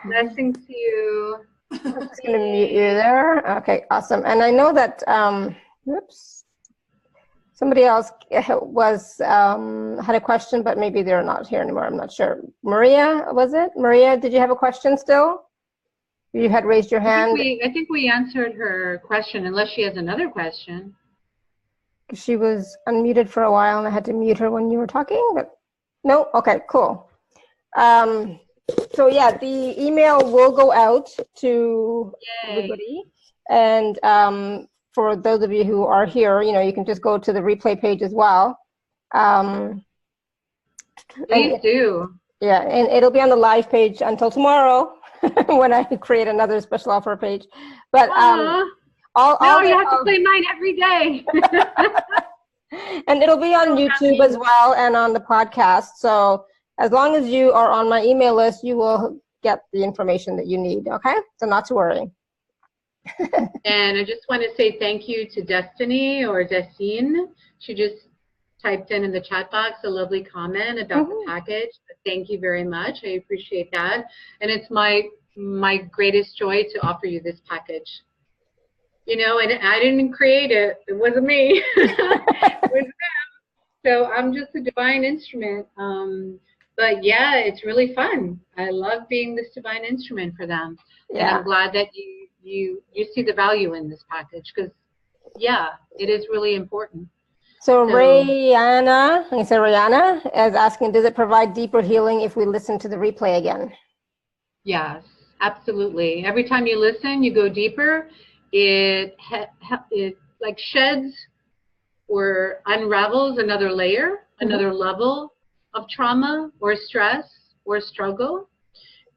Blessings to you. I'm just going to mute you there. Okay, awesome. And I know that, whoops, somebody else had a question, but maybe they're not here anymore. I'm not sure. Maria, was it? Maria, did you have a question still? You had raised your hand. I think we answered her question, unless she has another question. She was unmuted for a while, and I had to mute her when you were talking, but no? Okay, cool. So yeah, the email will go out to everybody. And for those of you who are here, you can just go to the replay page as well. Please do. Yeah, and it'll be on the live page until tomorrow when I create another special offer page. But you have to play mine every day. And it'll be on YouTube as well and on the podcast. So as long as you are on my email list, you will get the information that you need, okay? So not to worry. And I just want to say thank you to Destiny or Destine. She just typed in the chat box a lovely comment about the package. Thank you very much. I appreciate that. And it's my greatest joy to offer you this package. And I didn't create it. It wasn't me. It was them. So I'm just a divine instrument. But yeah, it's really fun. I love being this divine instrument for them. Yeah. And I'm glad that you see the value in this package, because yeah, it is really important. So Rihanna is asking, does it provide deeper healing if we listen to the replay again? Yes, absolutely. Every time you listen, you go deeper. It like sheds or unravels another layer, another level of trauma or stress or struggle.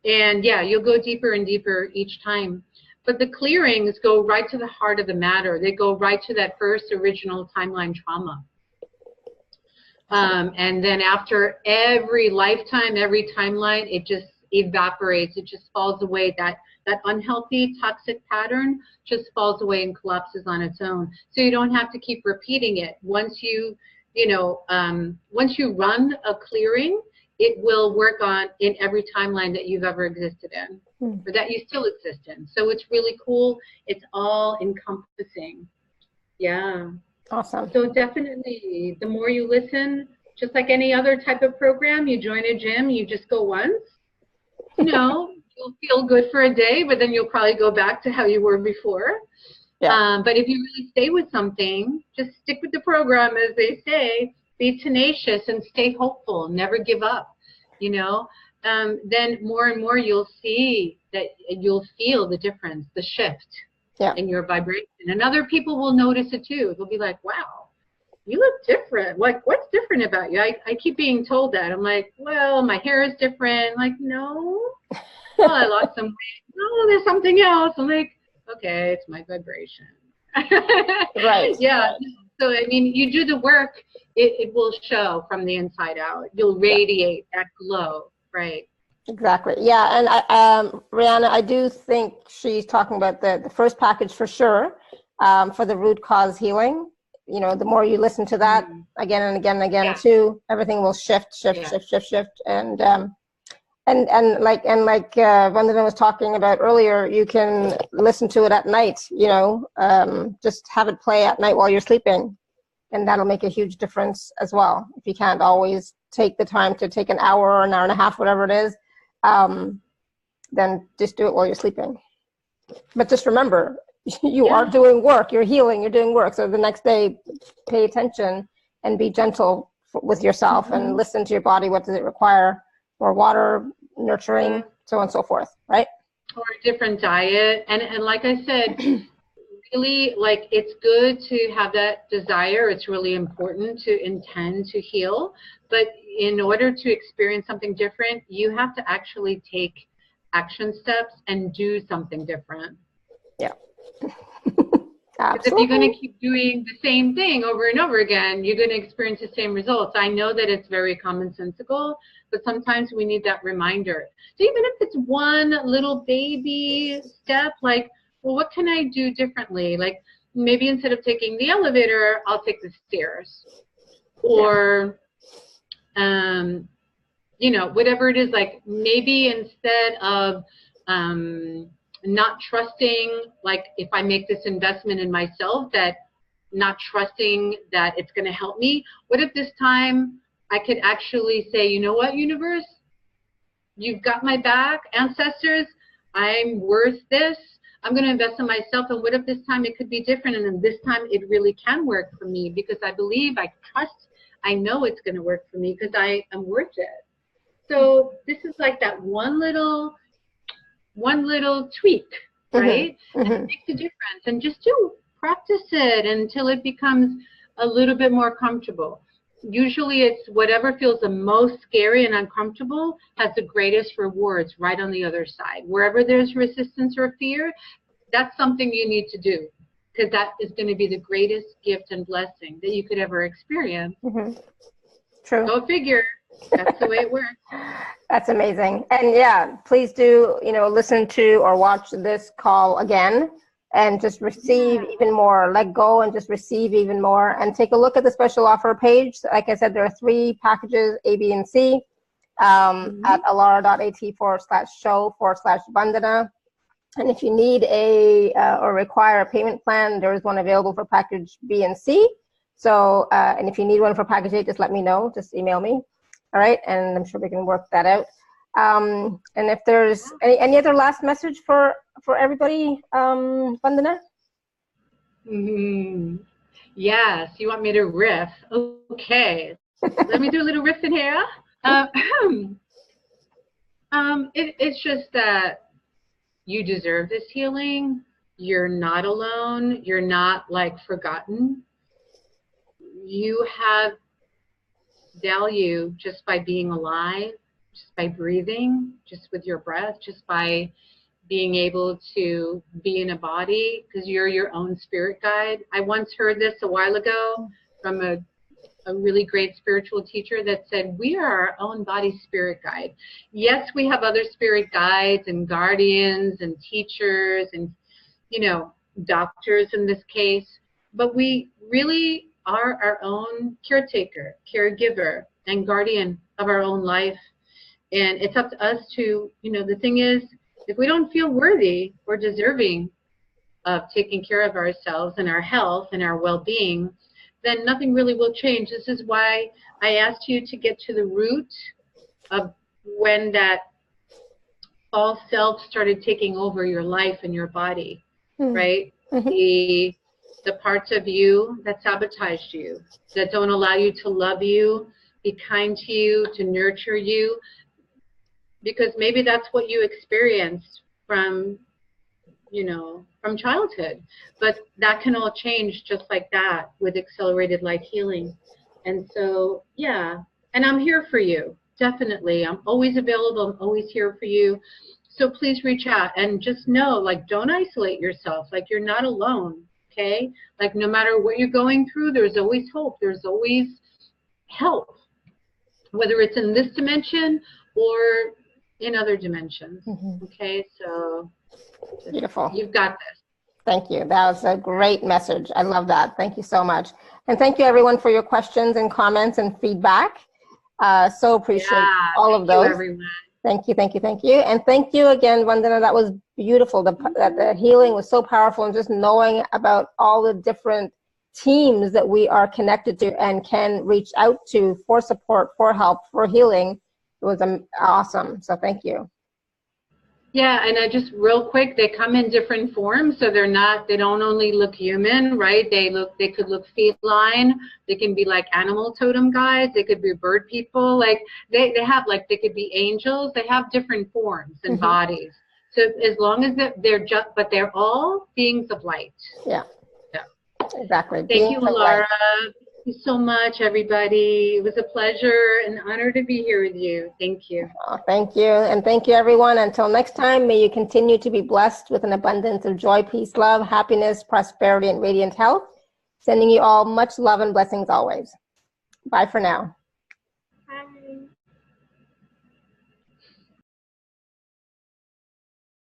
And yeah, you'll go deeper and deeper each time. But the clearings go right to the heart of the matter. They go right to that first original timeline trauma. And then after every lifetime, every timeline, it just evaporates. It just falls away. That unhealthy, toxic pattern just falls away and collapses on its own. So you don't have to keep repeating it. Once you run a clearing, it will work in every timeline that you've ever existed in, or that you still exist in. So it's really cool. It's all encompassing. Yeah. Awesome. So definitely, the more you listen, just like any other type of program, you join a gym, you just go once, you'll feel good for a day, but then you'll probably go back to how you were before. Yeah. But if you really stay with something, just stick with the program, as they say. Be tenacious and stay hopeful. Never give up, then more and more you'll see that you'll feel the difference, the shift in your vibration. And other people will notice it too. They'll be like, wow, you look different. Like, what's different about you? I keep being told that. I'm like, well, my hair is different. I'm like, no. Well, I lost some weight. No, there's something else. I'm like, okay, it's my vibration. Right. Yeah. So, I mean, you do the work, it will show from the inside out. You'll radiate that glow, right? Exactly. Yeah, and Rihanna, I do think she's talking about the first package for sure, for the root cause healing. The more you listen to that again and again and again too, everything will shift. And like Vandana was talking about earlier, you can listen to it at night, just have it play at night while you're sleeping, and that'll make a huge difference as well. If you can't always take the time to take an hour or an hour and a half, whatever it is, then just do it while you're sleeping. But just remember, you are doing work, you're healing, you're doing work. So the next day, pay attention and be gentle with yourself and listen to your body. What does it require? More water, nurturing, so on and so forth, right? Or a different diet. And like I said, really, like, it's good to have that desire. It's really important to intend to heal. But in order to experience something different, you have to actually take action steps and do something different. Yeah. Because if you're going to keep doing the same thing over and over again, you're going to experience the same results. I know that it's very commonsensical, but sometimes we need that reminder. So even if it's one little baby step, like, well, what can I do differently? Like, maybe instead of taking the elevator, I'll take the stairs. Or, you know, whatever it is, like, maybe instead of not trusting, like, if I make this investment in myself, that not trusting that it's going to help me, what if this time I could actually say, you know what, universe, you've got my back, ancestors, I'm worth this, I'm going to invest in myself, and what if this time it could be different, and then this time it really can work for me, because I believe, I trust, I know it's going to work for me because I am worth it. So this is like that one little tweak, right? And it makes a difference. And just practice it until it becomes a little bit more comfortable. Usually it's whatever feels the most scary and uncomfortable has the greatest rewards right on the other side. Wherever there's resistance or fear, that's something you need to do, because that is going to be the greatest gift and blessing that you could ever experience. True. Go figure. That's the way it works. That's amazing. And yeah, please do, you know, listen to or watch this call again and just receive even more. Let go and just receive even more. And take a look at the special offer page. Like I said, there are 3 packages, A, B, and C, at alara.at/show/Vandana. And if you need or require a payment plan, there is one available for package B and C. So, and if you need one for package A, just let me know. Just email me. All right, and I'm sure we can work that out. And if there's any other last message for everybody, Vandana? Yes, you want me to riff? Okay, let me do a little riff in here. It's just that you deserve this healing. You're not alone. You're not, like, forgotten. You have value just by being alive, just by breathing, just with your breath, just by being able to be in a body, because you're your own spirit guide. I once heard this a while ago from a really great spiritual teacher that said, we are our own body spirit guide. Yes, we have other spirit guides and guardians and teachers and, you know, doctors in this case, but we really are our own caretaker, caregiver, and guardian of our own life. And it's up to us to, you know, the thing is, if we don't feel worthy or deserving of taking care of ourselves and our health and our well-being, then nothing really will change. This is why I asked you to get to the root of when that false self started taking over your life and your body, right? The parts of you that sabotaged you, that don't allow you to love you, be kind to you, to nurture you, because maybe that's what you experienced from, you know, from childhood. But that can all change just like that with accelerated light healing. And so, yeah, and I'm here for you, definitely. I'm always available. I'm always here for you. So please reach out and just know, like, don't isolate yourself. Like, you're not alone. Okay, like, no matter what you're going through, there's always hope. There's always help, whether it's in this dimension or in other dimensions. Okay, so beautiful. You've got this. Thank you. That was a great message. I love that. Thank you so much. And thank you, everyone, for your questions and comments and feedback. So appreciate all of those. Thank you, everyone. Thank you, thank you, thank you. And thank you again, Vandana. That was beautiful. The healing was so powerful, and just knowing about all the different teams that we are connected to and can reach out to for support, for help, for healing, it was awesome. So thank you. Yeah, and I just real quick, they come in different forms, so they don't only look human, right? They could look feline, they can be like animal totem guides, they could be bird people, like they have like, they could be angels, they have different forms and bodies. So as long as but they're all beings of light. Yeah. Yeah. Exactly. Thank you, Laura. Thank you so much, everybody. It was a pleasure and honor to be here with you. Thank you. Oh, thank you. And thank you, everyone. Until next time, may you continue to be blessed with an abundance of joy, peace, love, happiness, prosperity, and radiant health. Sending you all much love and blessings always. Bye for now.